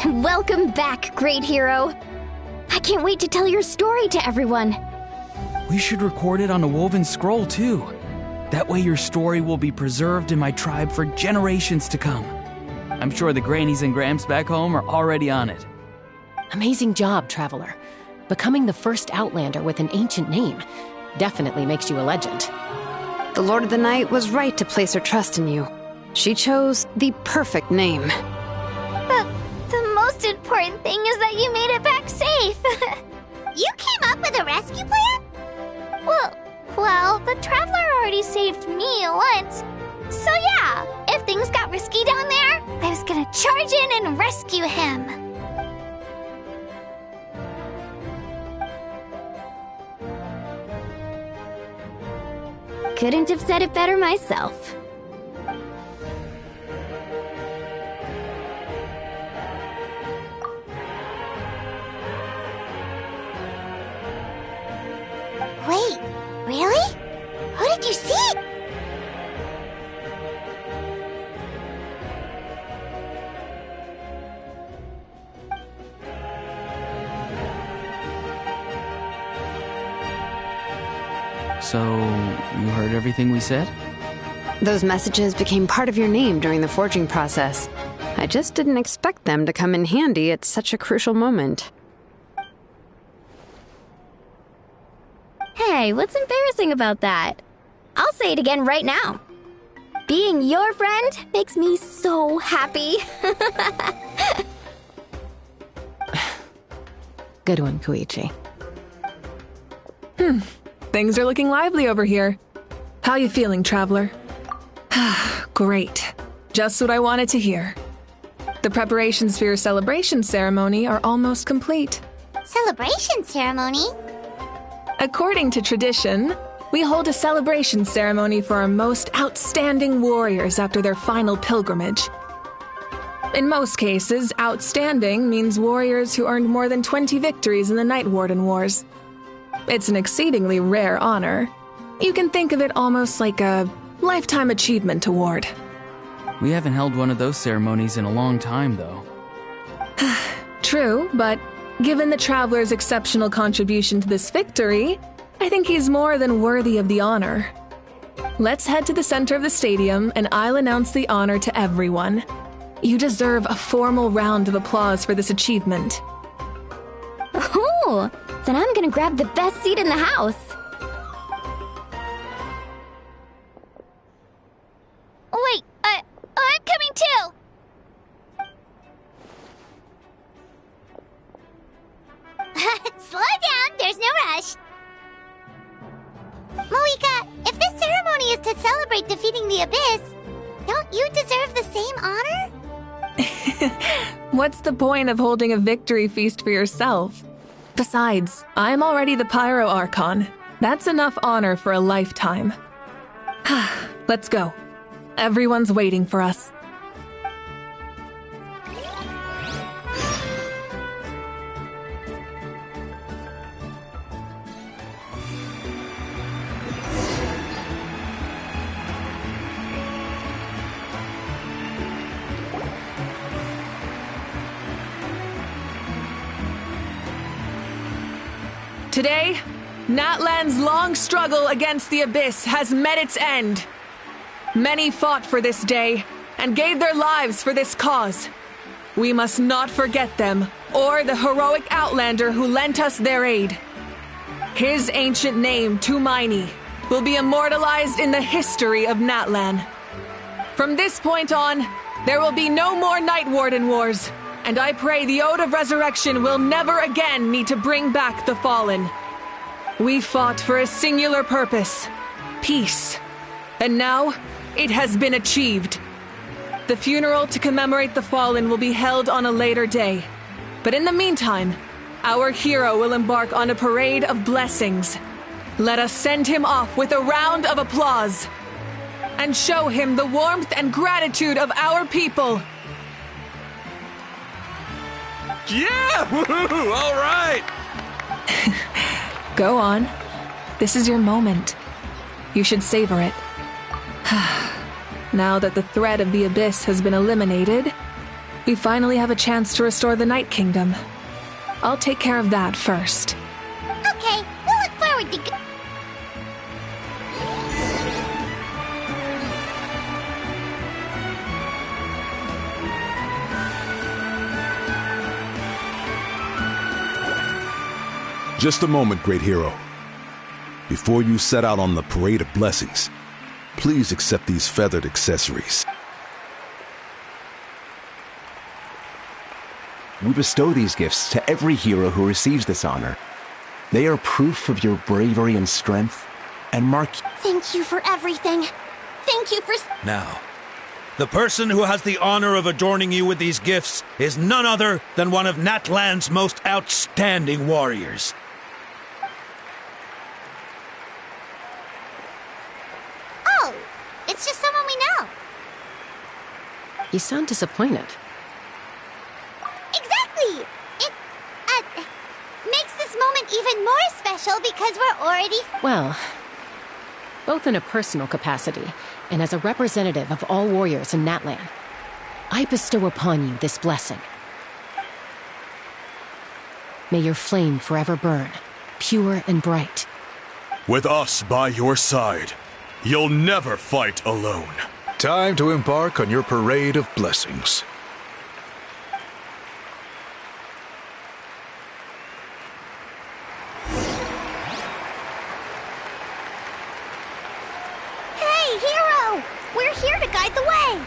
Welcome back, great hero. I can't wait to tell your story to everyone. We should record it on a woven scroll, too. That way your story will be preserved in my tribe for generations to come. I'm sure the grannies and gramps back home are already on it. Amazing job, Traveler. Becoming the first Outlander with an ancient name definitely makes you a legend. The Lord of the Night was right to place her trust in you. She chose the perfect name. The most important thing is that you made it back safe. You came up with a rescue plan? Well, the Traveler already saved me once. So yeah, if things got risky down there, I was gonna charge in and rescue him. Couldn't have said it better myself. Wait, really? Who did you see? So, you heard everything we said? Those messages became part of your name during the forging process. I just didn't expect them to come in handy at such a crucial moment. Hey, what's embarrassing about that? I'll say it again right now. Being your friend makes me so happy. Good one, Koichi. Things are looking lively over here. How you feeling, Traveler? Great. Just what I wanted to hear. The preparations for your celebration ceremony are almost complete. Celebration ceremony? According to tradition, we hold a celebration ceremony for our most outstanding warriors after their final pilgrimage. In most cases, outstanding means warriors who earned more than 20 victories in the Night Warden Wars. It's an exceedingly rare honor. You can think of it almost like a lifetime achievement award. We haven't held one of those ceremonies in a long time, though. True, but given the Traveler's exceptional contribution to this victory, I think he's more than worthy of the honor. Let's head to the center of the stadium and I'll announce the honor to everyone. You deserve a formal round of applause for this achievement. Ooh, then I'm gonna grab the best seat in the house. Wait, I'm coming too! Slow down, there's no rush. Moika, if this ceremony is to celebrate defeating the Abyss, don't You deserve the same honor? What's the point of holding a victory feast for yourself? Besides, I'm already the Pyro Archon. That's enough honor for a lifetime. Let's go. Everyone's waiting for us. Today, Natlan's long struggle against the Abyss has met its end. Many fought for this day and gave their lives for this cause. We must not forget them or the heroic Outlander who lent us their aid. His ancient name, Tumaini, will be immortalized in the history of Natlan. From this point on, there will be no more Night Warden wars, and I pray the Ode of Resurrection will never again need to bring back the Fallen. We fought for a singular purpose, peace, and now it has been achieved. The funeral to commemorate the Fallen will be held on a later day, but in the meantime, our hero will embark on a parade of blessings. Let us send him off with a round of applause and show him the warmth and gratitude of our people. Yeah! Woohoo! All right! Go on. This is your moment. You should savor it. Now that the threat of the Abyss has been eliminated, we finally have a chance to restore the Night Kingdom. I'll take care of that first. Okay, we'll look forward to Just a moment, great hero. Before you set out on the parade of blessings, please accept these feathered accessories. We bestow these gifts to every hero who receives this honor. They are proof of your bravery and strength, and mark... Thank you for everything. Thank you for... Now, the person who has the honor of adorning you with these gifts is none other than one of Natlan's most outstanding warriors. Oh, it's just someone we know. You sound disappointed. Exactly! It, makes this moment even more special because we're already... Well, both in a personal capacity and as a representative of all warriors in Natlan, I bestow upon you this blessing. May your flame forever burn, pure and bright. With us by your side, you'll never fight alone. Time to embark on your parade of blessings. Hey, hero! We're here to guide the way!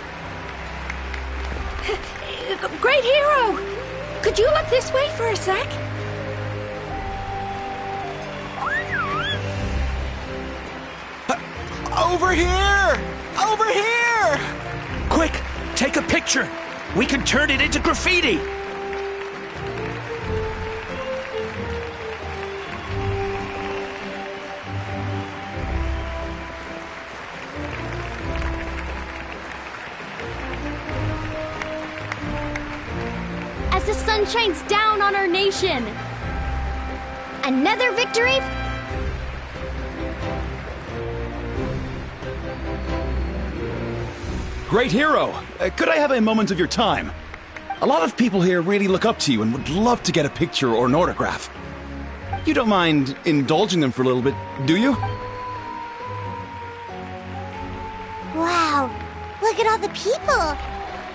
Great hero! Could you look this way for a sec? Over here! Over here! Quick, take a picture. We can turn it into graffiti. As the sun shines down on our nation. Another victory? Great hero! Could I have a moment of your time? A lot of people here really look up to you and would love to get a picture or an autograph. You don't mind indulging them for a little bit, do you? Wow, look at all the people.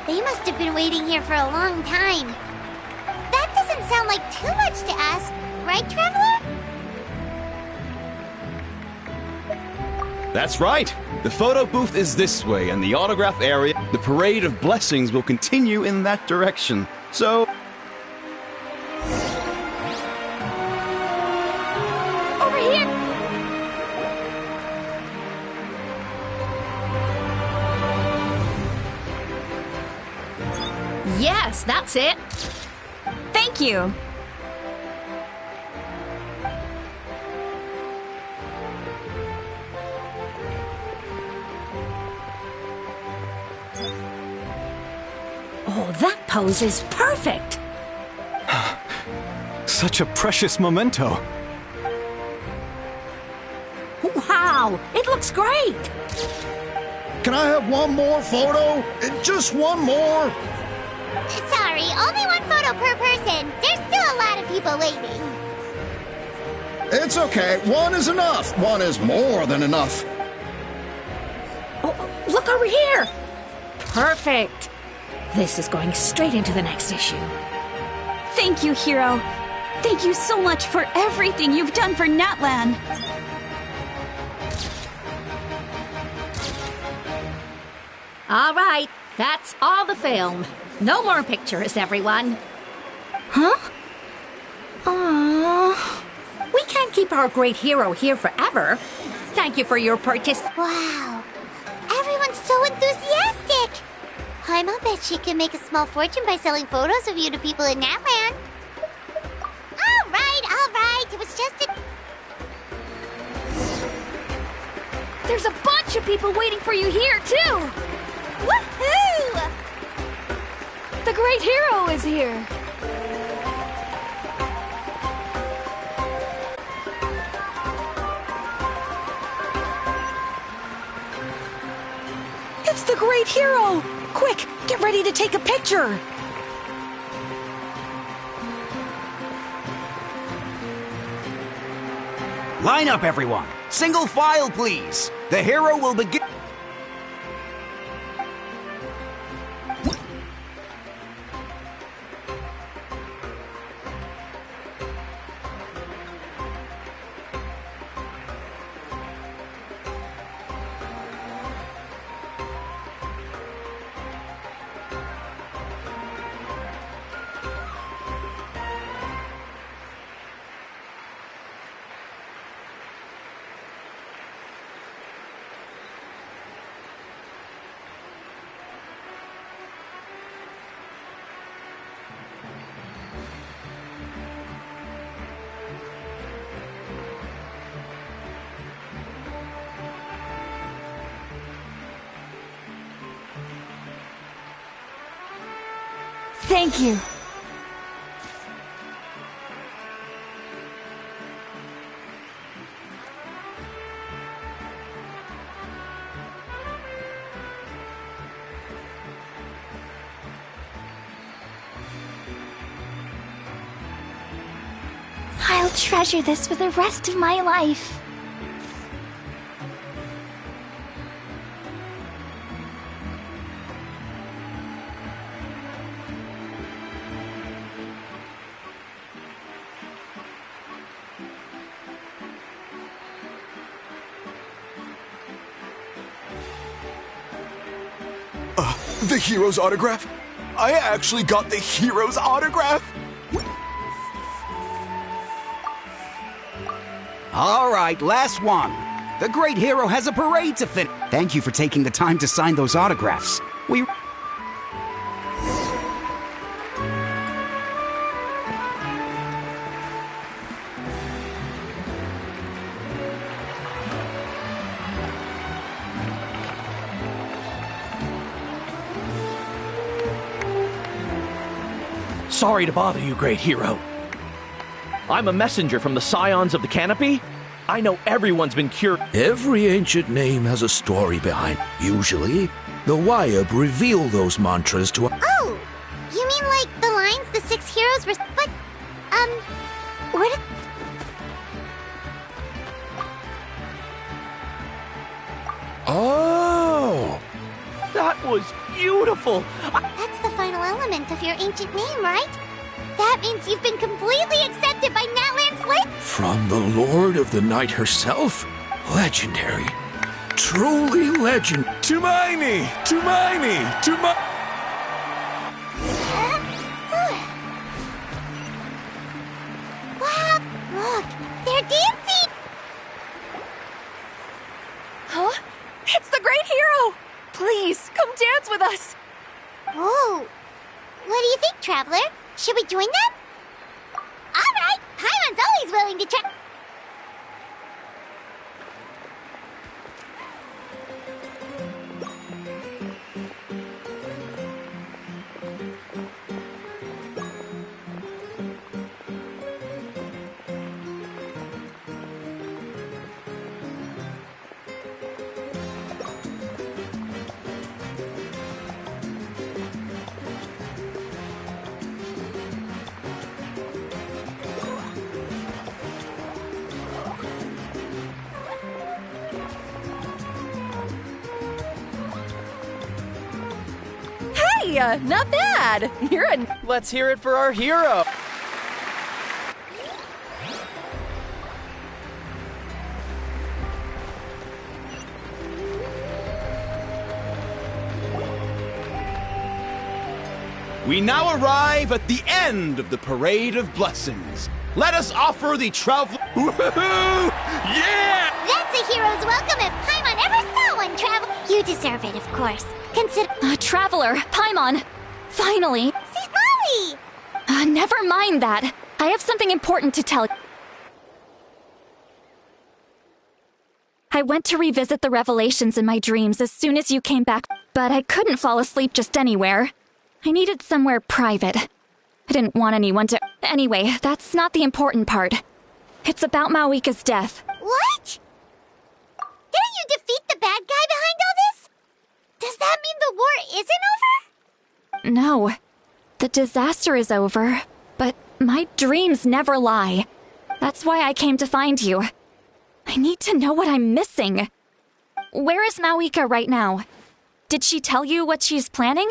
They must have been waiting here for a long time. That doesn't sound like too much to ask, right, Traveler? That's right! The photo booth is this way, and the autograph area, the parade of blessings will continue in that direction. So... Over here! Yes, that's it. Thank you. Oh, that pose is perfect! Such a precious memento. Wow, it looks great! Can I have one more photo? Just one more? Sorry, only one photo per person. There's still a lot of people waiting. It's okay. One is enough. One is more than enough. Oh, look over here! Perfect! This is going straight into the next issue. Thank you, Hero. Thank you so much for everything you've done for Natlan. All right, that's all the film. No more pictures, everyone. Huh? Aww. We can't keep our great hero here forever. Thank you for your participation. Wow. Everyone's so enthusiastic. Paimon bet she can make a small fortune by selling photos of you to people in Natlan. All right. It was just a... There's a bunch of people waiting for you here, too! Woohoo! The great hero is here! It's the great hero! Quick, get ready to take a picture! Line up, everyone! Single file, please! The hero will begin... Thank you. I'll treasure this for the rest of my life. The hero's autograph? I actually got the hero's autograph? All right, last one. The great hero has a parade to finish. Thank you for taking the time to sign those autographs. We... Sorry to bother you, great hero. I'm a messenger from the Scions of the Canopy. I know everyone's been curious. Every ancient name has a story behind. Usually, the Wayab reveal those mantras to... Oh! You mean like the lines the 6 heroes were... But, what... Oh! That was beautiful! That's the final element of your ancient name, right? That means you've been completely accepted by Natlan's lit. From the Lord of the Night herself? Legendary. Truly legend. Tumaini! Tumaini! Wow! Look! They're dancing! Huh? It's the great hero! Please, come dance with us! Oh! What do you think, Traveler? Should we join them? Alright, Paimon's always willing to try. Hey, not bad. You're a... Let's hear it for our hero. We now arrive at the end of the Parade of Blessings. Let us offer the traveler. Woohoo! Yeah! That's a hero's welcome if Paimon ever saw one, Traveler. You deserve it, of course. Consider. Traveler, Paimon! Finally! St. Molly! Never mind that. I have something important to tell you. I went to revisit the revelations in my dreams as soon as you came back, but I couldn't fall asleep just anywhere. I needed somewhere private. I didn't want anyone to... Anyway, that's not the important part. It's about Mawika's death. What? Didn't you defeat the bad guy behind all this? Does that mean the war isn't over? No. The disaster is over, but my dreams never lie. That's why I came to find you. I need to know what I'm missing. Where is Mawika right now? Did she tell you what she's planning?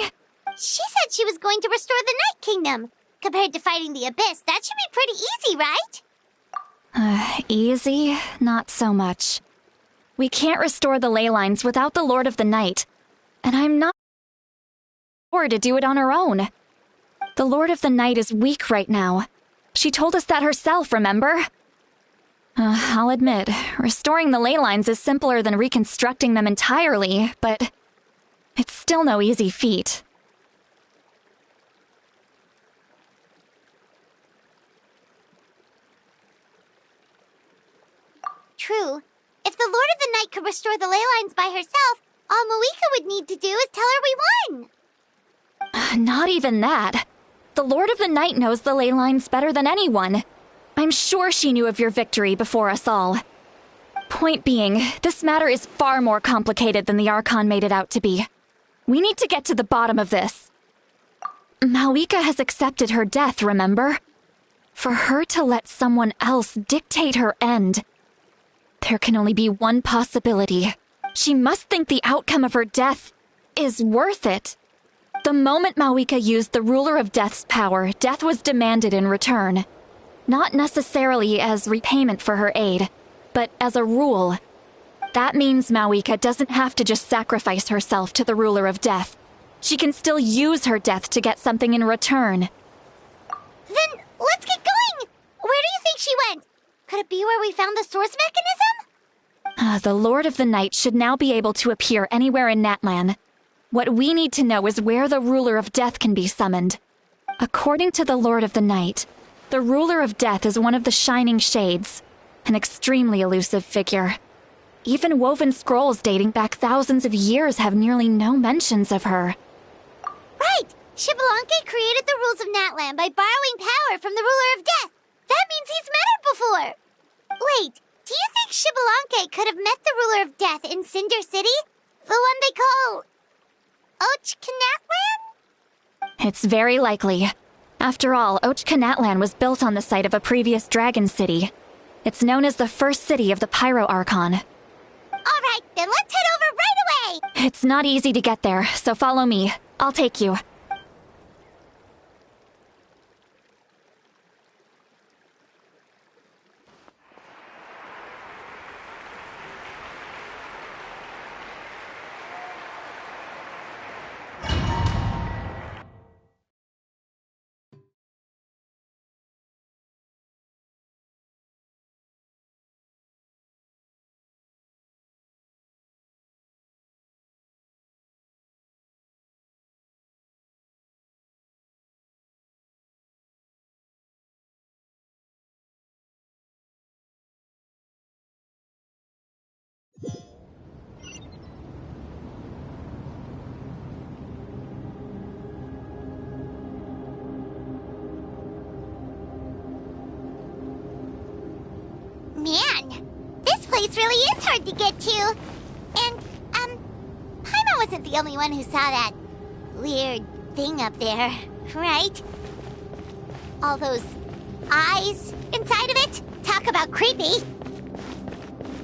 She said she was going to restore the Night Kingdom. Compared to fighting the Abyss, that should be pretty easy, right? Easy? Not so much. We can't restore the ley lines without the Lord of the Night. And I'm not sure to do it on her own. The Lord of the Night is weak right now. She told us that herself, remember? I'll admit, restoring the ley lines is simpler than reconstructing them entirely, but it's still no easy feat. True. If the Lord of the Night could restore the ley lines by herself, all Mawika would need to do is tell her we won. Not even that. The Lord of the Night knows the ley lines better than anyone. I'm sure she knew of your victory before us all. Point being, this matter is far more complicated than the Archon made it out to be. We need to get to the bottom of this. Mawika has accepted her death, remember? For her to let someone else dictate her end, there can only be one possibility. She must think the outcome of her death is worth it. The moment Mawika used the Ruler of Death's power, death was demanded in return. Not necessarily as repayment for her aid, but as a rule. That means Mawika doesn't have to just sacrifice herself to the Ruler of Death. She can still use her death to get something in return. Then, let's get going! Where do you think she went? Could it be where we found the source mechanism? The Lord of the Night should now be able to appear anywhere in Natlan. What we need to know is where the Ruler of Death can be summoned. According to the Lord of the Night, the Ruler of Death is one of the Shining Shades, an extremely elusive figure. Even woven scrolls dating back thousands of years have nearly no mentions of her. Right! Xbalanque created the rules of Natlan by borrowing power from the Ruler of Death. That means he's met her before. Wait, do you think Xbalanque could have met the Ruler of Death in Cinder City? The one they call... Ochkanatlan? It's very likely. After all, Ochkanatlan was built on the site of a previous dragon city. It's known as the first city of the Pyro Archon. Alright, then let's head over right away! It's not easy to get there, so follow me. I'll take you. place really is hard to get to. And, Paimon wasn't the only one who saw that weird thing up there, right? All those eyes inside of it? Talk about creepy.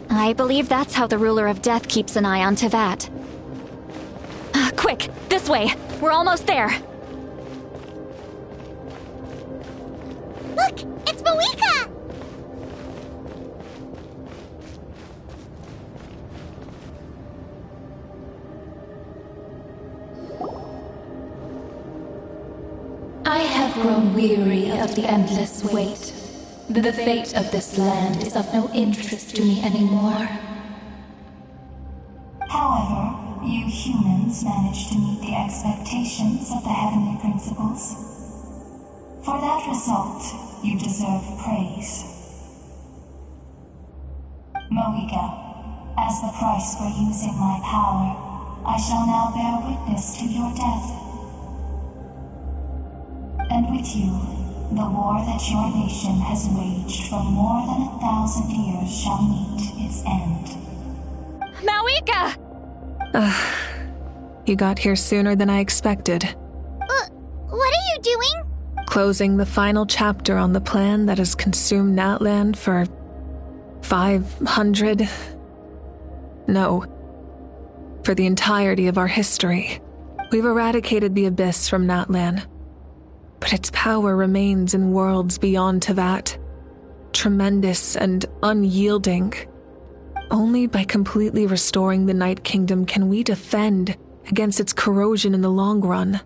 I believe that's how the ruler of death keeps an eye on Tevat. Quick, this way. We're almost there. Look, it's Mawika! I have grown weary of the endless wait. The fate of this land is of no interest to me anymore. However, you humans managed to meet the expectations of the heavenly principles. For that result, you deserve praise. Moika, as the price for using my power, I shall now bear witness to your death. And with you, the war that your nation has waged for more than 1,000 years shall meet its end. Mawika! You got here sooner than I expected. What are you doing? Closing the final chapter on the plan that has consumed Natlan for 500... No. For the entirety of our history. We've eradicated the Abyss from Natlan. But its power remains in worlds beyond Tevat. Tremendous and unyielding. Only by completely restoring the Night Kingdom can we defend against its corrosion in the long run.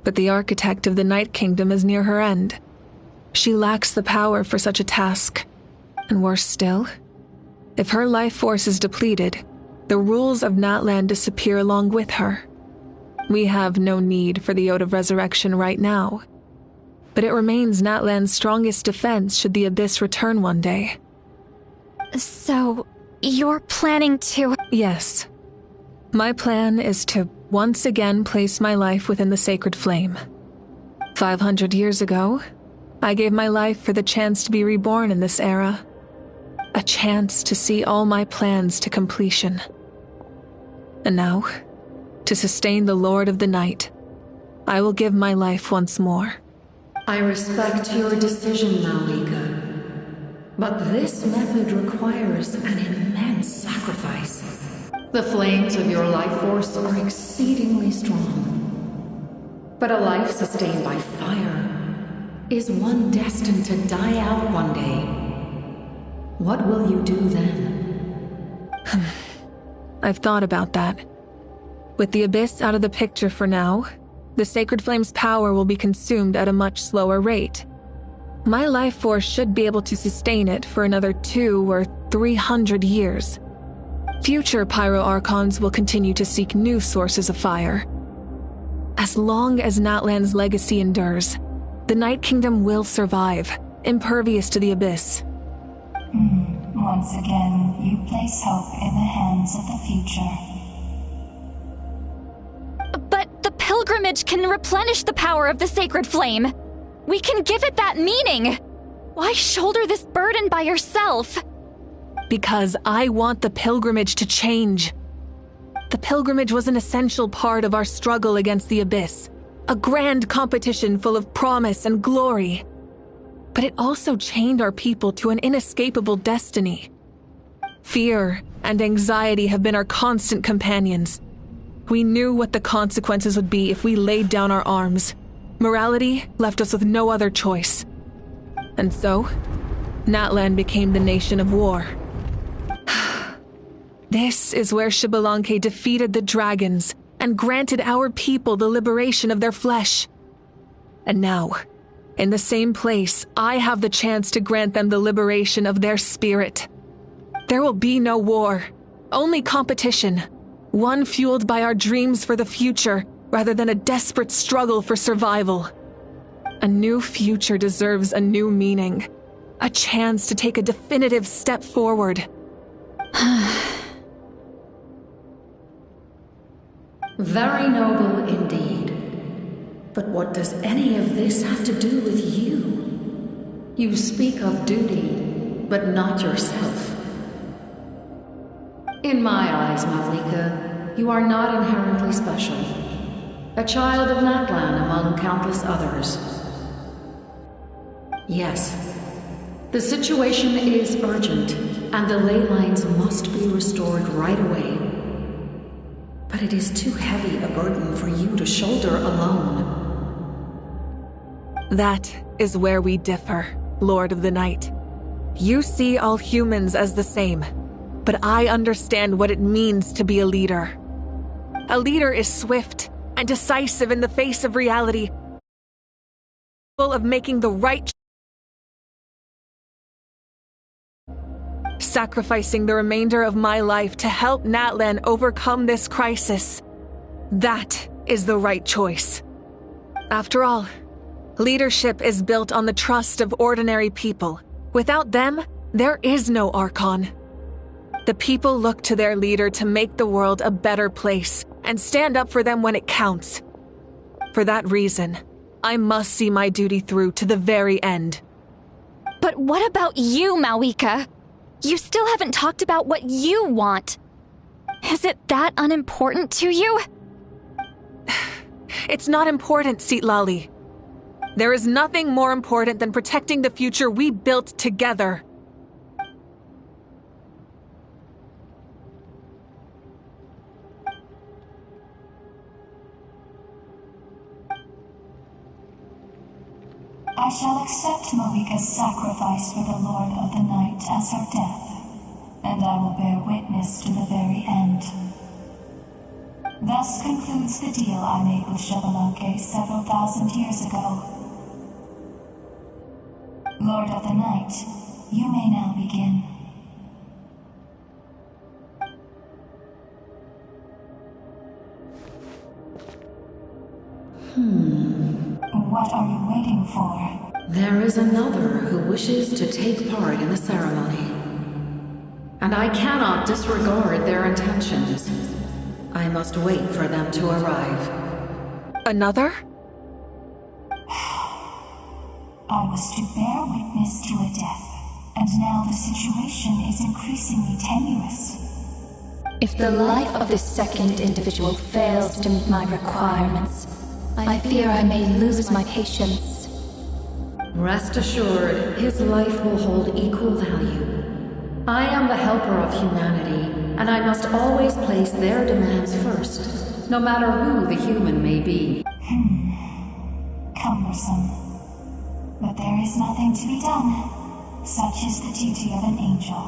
But the architect of the Night Kingdom is near her end. She lacks the power for such a task. And worse still, if her life force is depleted, the rules of Natlan disappear along with her. We have no need for the Ode of Resurrection right now. But it remains Natlan's strongest defense should the Abyss return one day. So, you're planning to... Yes. My plan is to once again place my life within the sacred flame. 500 years ago, I gave my life for the chance to be reborn in this era. A chance to see all my plans to completion. And now, to sustain the Lord of the Night, I will give my life once more. I respect your decision, Mawika. But this method requires an immense sacrifice. The flames of your life force are exceedingly strong. But a life sustained by fire is one destined to die out one day. What will you do then? I've thought about that. With the Abyss out of the picture for now, the Sacred Flame's power will be consumed at a much slower rate. My life force should be able to sustain it for another 200 or 300 years. Future Pyro Archons will continue to seek new sources of fire. As long as Natlan's legacy endures, the Night Kingdom will survive, impervious to the Abyss. Once again, you place hope in the hands of the future. But the pilgrimage can replenish the power of the sacred flame. We can give it that meaning. Why shoulder this burden by yourself? Because I want the pilgrimage to change. The pilgrimage was an essential part of our struggle against the Abyss, a grand competition full of promise and glory. But it also chained our people to an inescapable destiny. Fear and anxiety have been our constant companions. We knew what the consequences would be if we laid down our arms. Morality left us with no other choice. And so, Natlan became the nation of war. This is where Xbalanque defeated the dragons and granted our people the liberation of their flesh. And now, in the same place, I have the chance to grant them the liberation of their spirit. There will be no war, only competition. One fueled by our dreams for the future, rather than a desperate struggle for survival. A new future deserves a new meaning. A chance to take a definitive step forward. Very noble indeed. But what does any of this have to do with you? You speak of duty, but not yourself. In my eyes, Malika, you are not inherently special. A child of Natlan among countless others. Yes, the situation is urgent, and the ley lines must be restored right away. But it is too heavy a burden for you to shoulder alone. That is where we differ, Lord of the Night. You see all humans as the same, but I understand what it means to be a leader. A leader is swift and decisive in the face of reality, full of making the right sacrificing the remainder of my life to help Natlan overcome this crisis. That is the right choice. After all, leadership is built on the trust of ordinary people. Without them, there is no Archon. The people look to their leader to make the world a better place and stand up for them when it counts. For that reason, I must see my duty through to the very end. But what about you, Malika? You still haven't talked about what you want. Is it that unimportant to you? It's not important, Citlali. There is nothing more important than protecting the future we built together. I shall accept Malika's sacrifice for the Lord of the Night as her death, and I will bear witness to the very end. Thus concludes the deal I made with Xbalanque several thousand years ago. Lord of the Night, you may now begin. What are you waiting for? There is another who wishes to take part in the ceremony. And I cannot disregard their intentions. I must wait for them to arrive. Another? I was to bear witness to a death, and now the situation is increasingly tenuous. If the life of this second individual fails to meet my requirements, I fear I may lose my patience. Rest assured, his life will hold equal value. I am the helper of humanity, and I must always place their demands first, no matter who the human may be. Cumbersome. But there is nothing to be done. Such is the duty of an angel.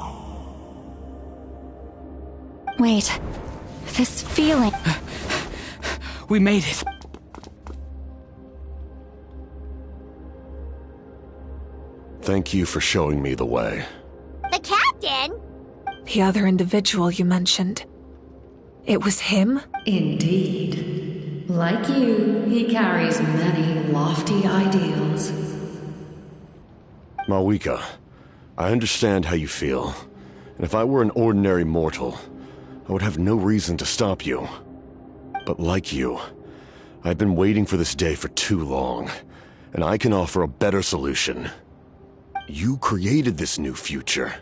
Wait, this feeling... We made it. Thank you for showing me the way. The captain? The other individual you mentioned. It was him? Indeed. Like you, he carries many lofty ideals. Malika, I understand how you feel. And if I were an ordinary mortal, I would have no reason to stop you. But like you, I've been waiting for this day for too long, and I can offer a better solution. You created this new future,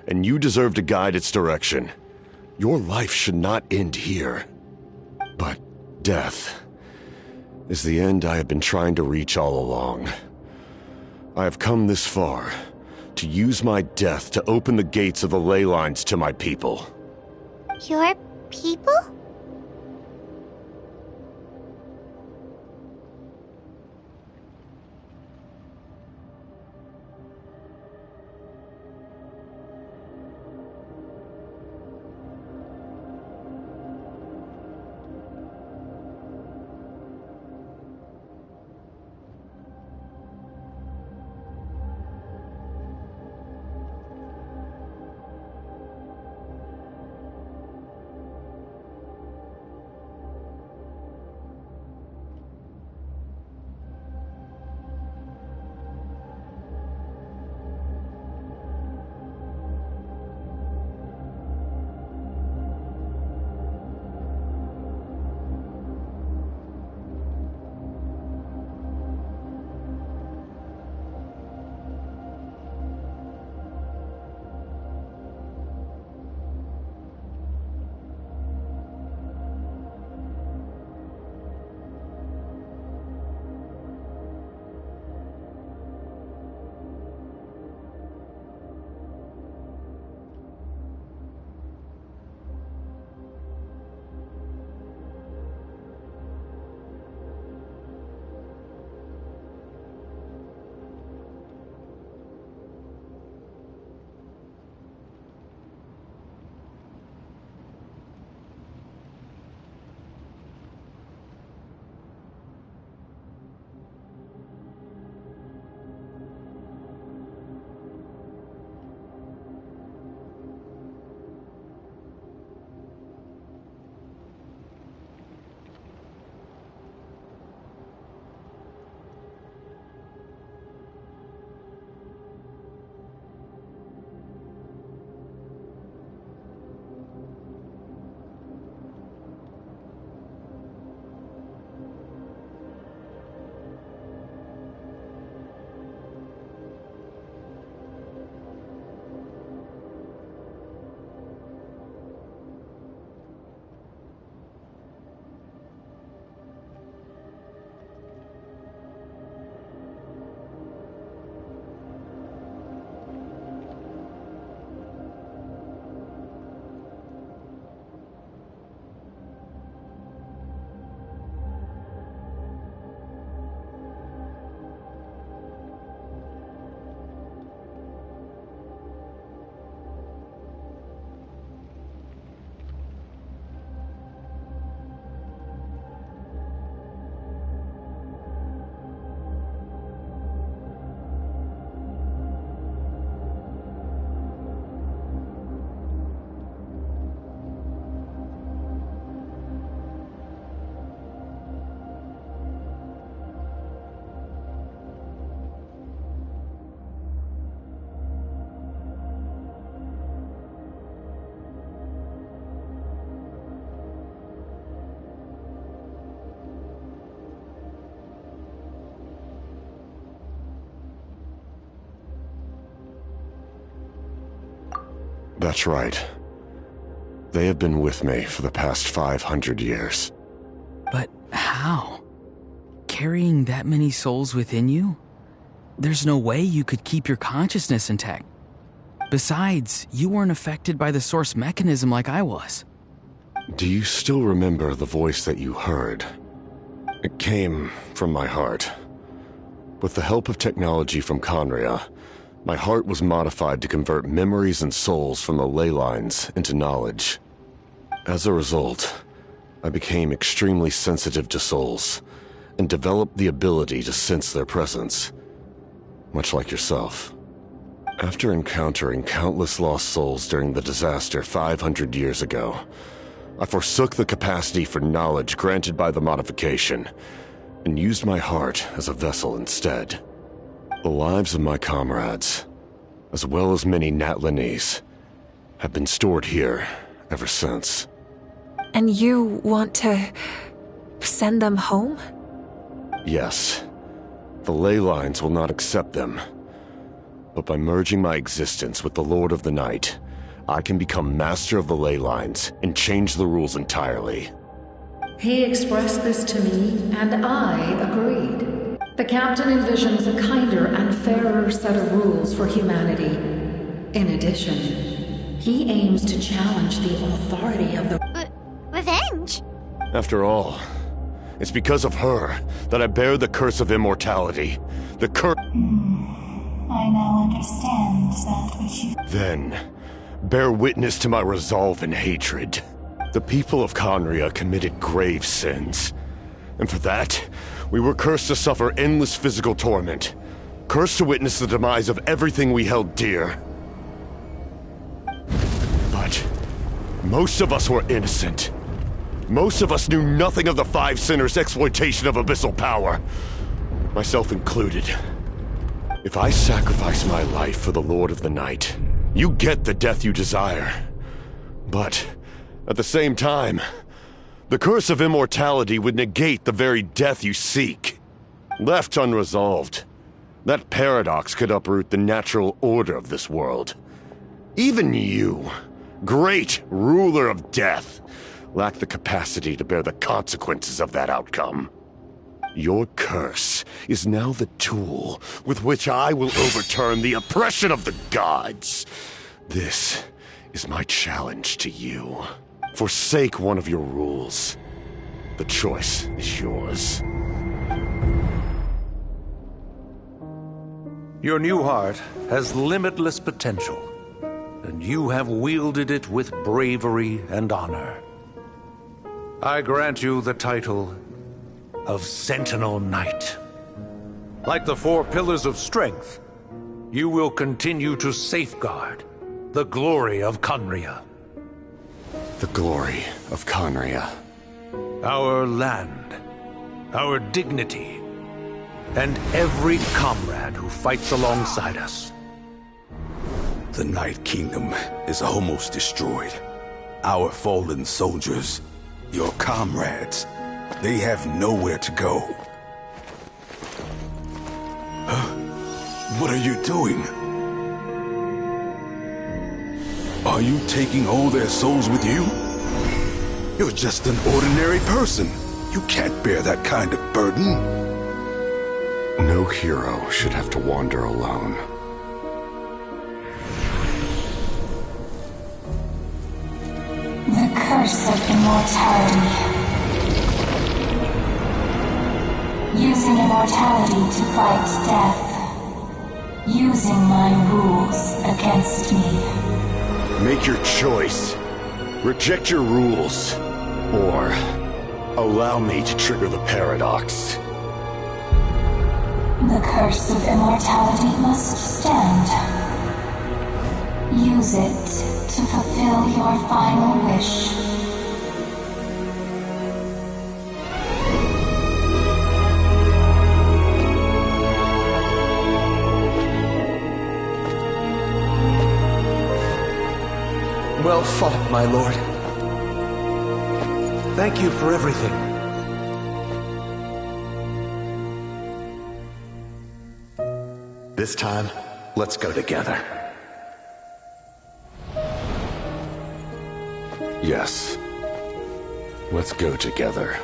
and you deserve to guide its direction. Your life should not end here. But death is the end I have been trying to reach all along. I have come this far to use my death to open the gates of the ley lines to my people. Your people? That's right. They have been with me for the past 500 years. But how? Carrying that many souls within you? There's no way you could keep your consciousness intact. Besides, you weren't affected by the source mechanism like I was. Do you still remember the voice that you heard? It came from my heart. With the help of technology from Conria, my heart was modified to convert memories and souls from the ley lines into knowledge. As a result, I became extremely sensitive to souls, and developed the ability to sense their presence, much like yourself. After encountering countless lost souls during the disaster 500 years ago, I forsook the capacity for knowledge granted by the modification, and used my heart as a vessel instead. The lives of my comrades, as well as many Natlanese, have been stored here ever since. And you want to send them home? Yes. The ley lines will not accept them. But by merging my existence with the Lord of the Night, I can become master of the ley lines and change the rules entirely. He expressed this to me, and I agreed. The captain envisions a kinder and fairer set of rules for humanity. In addition, he aims to challenge the authority of the... Revenge? After all, it's because of her that I bear the curse of immortality. The curse... I now understand that which you... Then, bear witness to my resolve and hatred. The people of Conria committed grave sins. And for that, we were cursed to suffer endless physical torment. Cursed to witness the demise of everything we held dear. But most of us were innocent. Most of us knew nothing of the Five Sinners' exploitation of abyssal power. Myself included. If I sacrifice my life for the Lord of the Night, you get the death you desire. But at the same time, the curse of immortality would negate the very death you seek. Left unresolved, that paradox could uproot the natural order of this world. Even you, great ruler of death, lack the capacity to bear the consequences of that outcome. Your curse is now the tool with which I will overturn the oppression of the gods. This is my challenge to you. Forsake one of your rules. The choice is yours. Your new heart has limitless potential, and you have wielded it with bravery and honor. I grant you the title of Sentinel Knight. Like the four pillars of strength, you will continue to safeguard the glory of Conria. The glory of Conria. Our land, our dignity, and every comrade who fights alongside us. The Night Kingdom is almost destroyed. Our fallen soldiers, your comrades, they have nowhere to go. What are you doing? Are you taking all their souls with you? You're just an ordinary person. You can't bear that kind of burden. No hero should have to wander alone. The curse of immortality. Using immortality to fight death. Using my rules against me. Make your choice. Reject your rules. Or allow me to trigger the paradox. The curse of immortality must stand. Use it to fulfill your final wish. Well fought, my lord. Thank you for everything. This time, let's go together. Yes. Let's go together.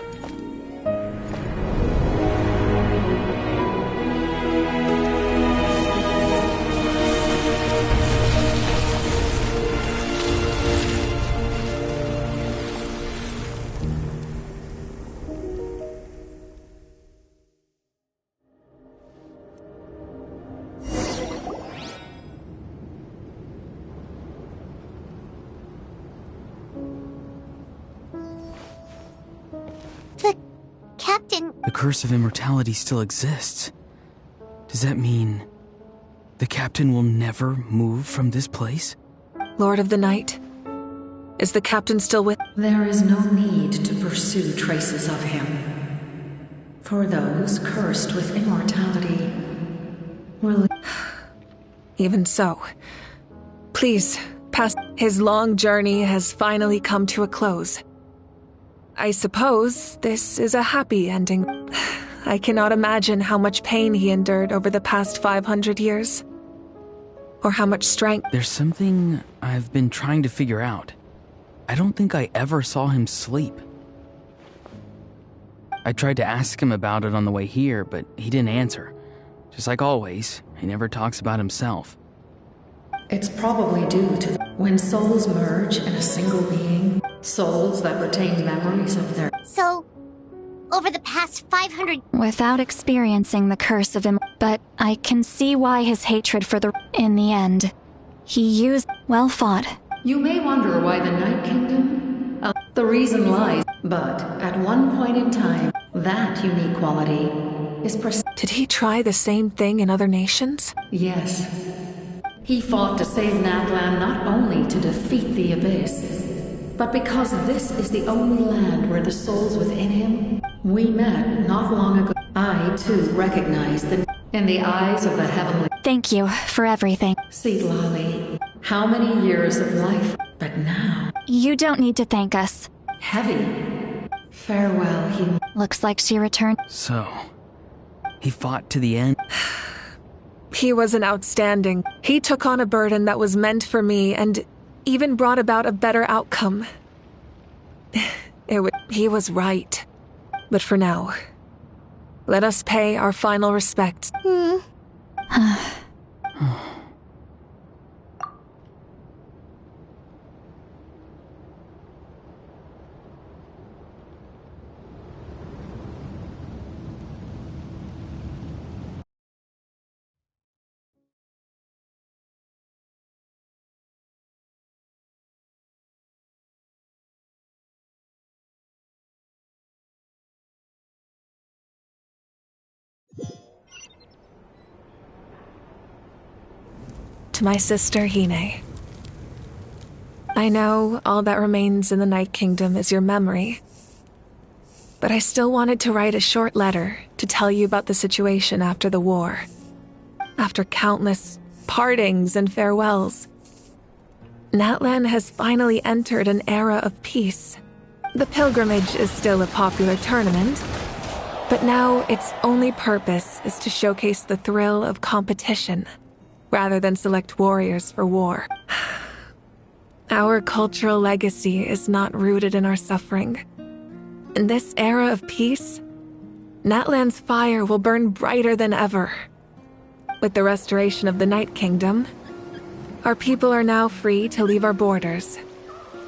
Captain... The curse of immortality still exists. Does that mean the captain will never move from this place? Lord of the Night, is the captain still with... There is no need to pursue traces of him. For those cursed with immortality will... Even so, please, pass... His long journey has finally come to a close. I suppose this is a happy ending. I cannot imagine how much pain he endured over the past 500 years. Or how much strength... There's something I've been trying to figure out. I don't think I ever saw him sleep. I tried to ask him about it on the way here, but he didn't answer. Just like always, he never talks about himself. It's probably due to when souls merge in a single being, souls that retain memories of their... So, over the past 500... Without experiencing the curse of him, but I can see why his hatred for the... In the end, he used... Well fought. You may wonder why the Night Kingdom... the reason lies, but at one point in time, that unique quality is... Did he try the same thing in other nations? Yes. He fought to save Natlan not only to defeat the Abyss, but because this is the only land where the souls within him... We met not long ago. I, too, recognize that in the eyes of the heavenly... Thank you for everything. See, Lolly, how many years of life, but now... You don't need to thank us. Heavy. Farewell, human. Looks like she returned. So, he fought to the end? He was an outstanding. He took on a burden that was meant for me and even brought about a better outcome. He was right. But for now, let us pay our final respects. To my sister Hine. I know all that remains in the Night Kingdom is your memory, but I still wanted to write a short letter to tell you about the situation after the war. After countless partings and farewells, Natlan has finally entered an era of peace. The pilgrimage is still a popular tournament, but now its only purpose is to showcase the thrill of competition, rather than select warriors for war. Our cultural legacy is not rooted in our suffering. In this era of peace, Natlan's fire will burn brighter than ever. With the restoration of the Night Kingdom, our people are now free to leave our borders,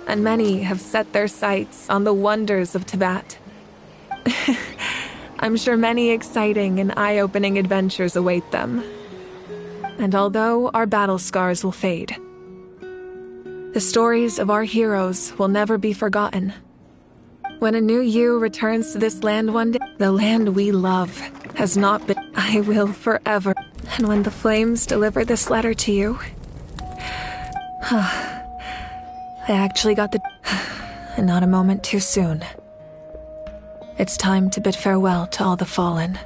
and many have set their sights on the wonders of Tibet. I'm sure many exciting and eye-opening adventures await them. And although our battle scars will fade, the stories of our heroes will never be forgotten. When a new you returns to this land one day, the land we love has not been... I will forever. And when the flames deliver this letter to you... I actually got the... And not a moment too soon. It's time to bid farewell to all the fallen.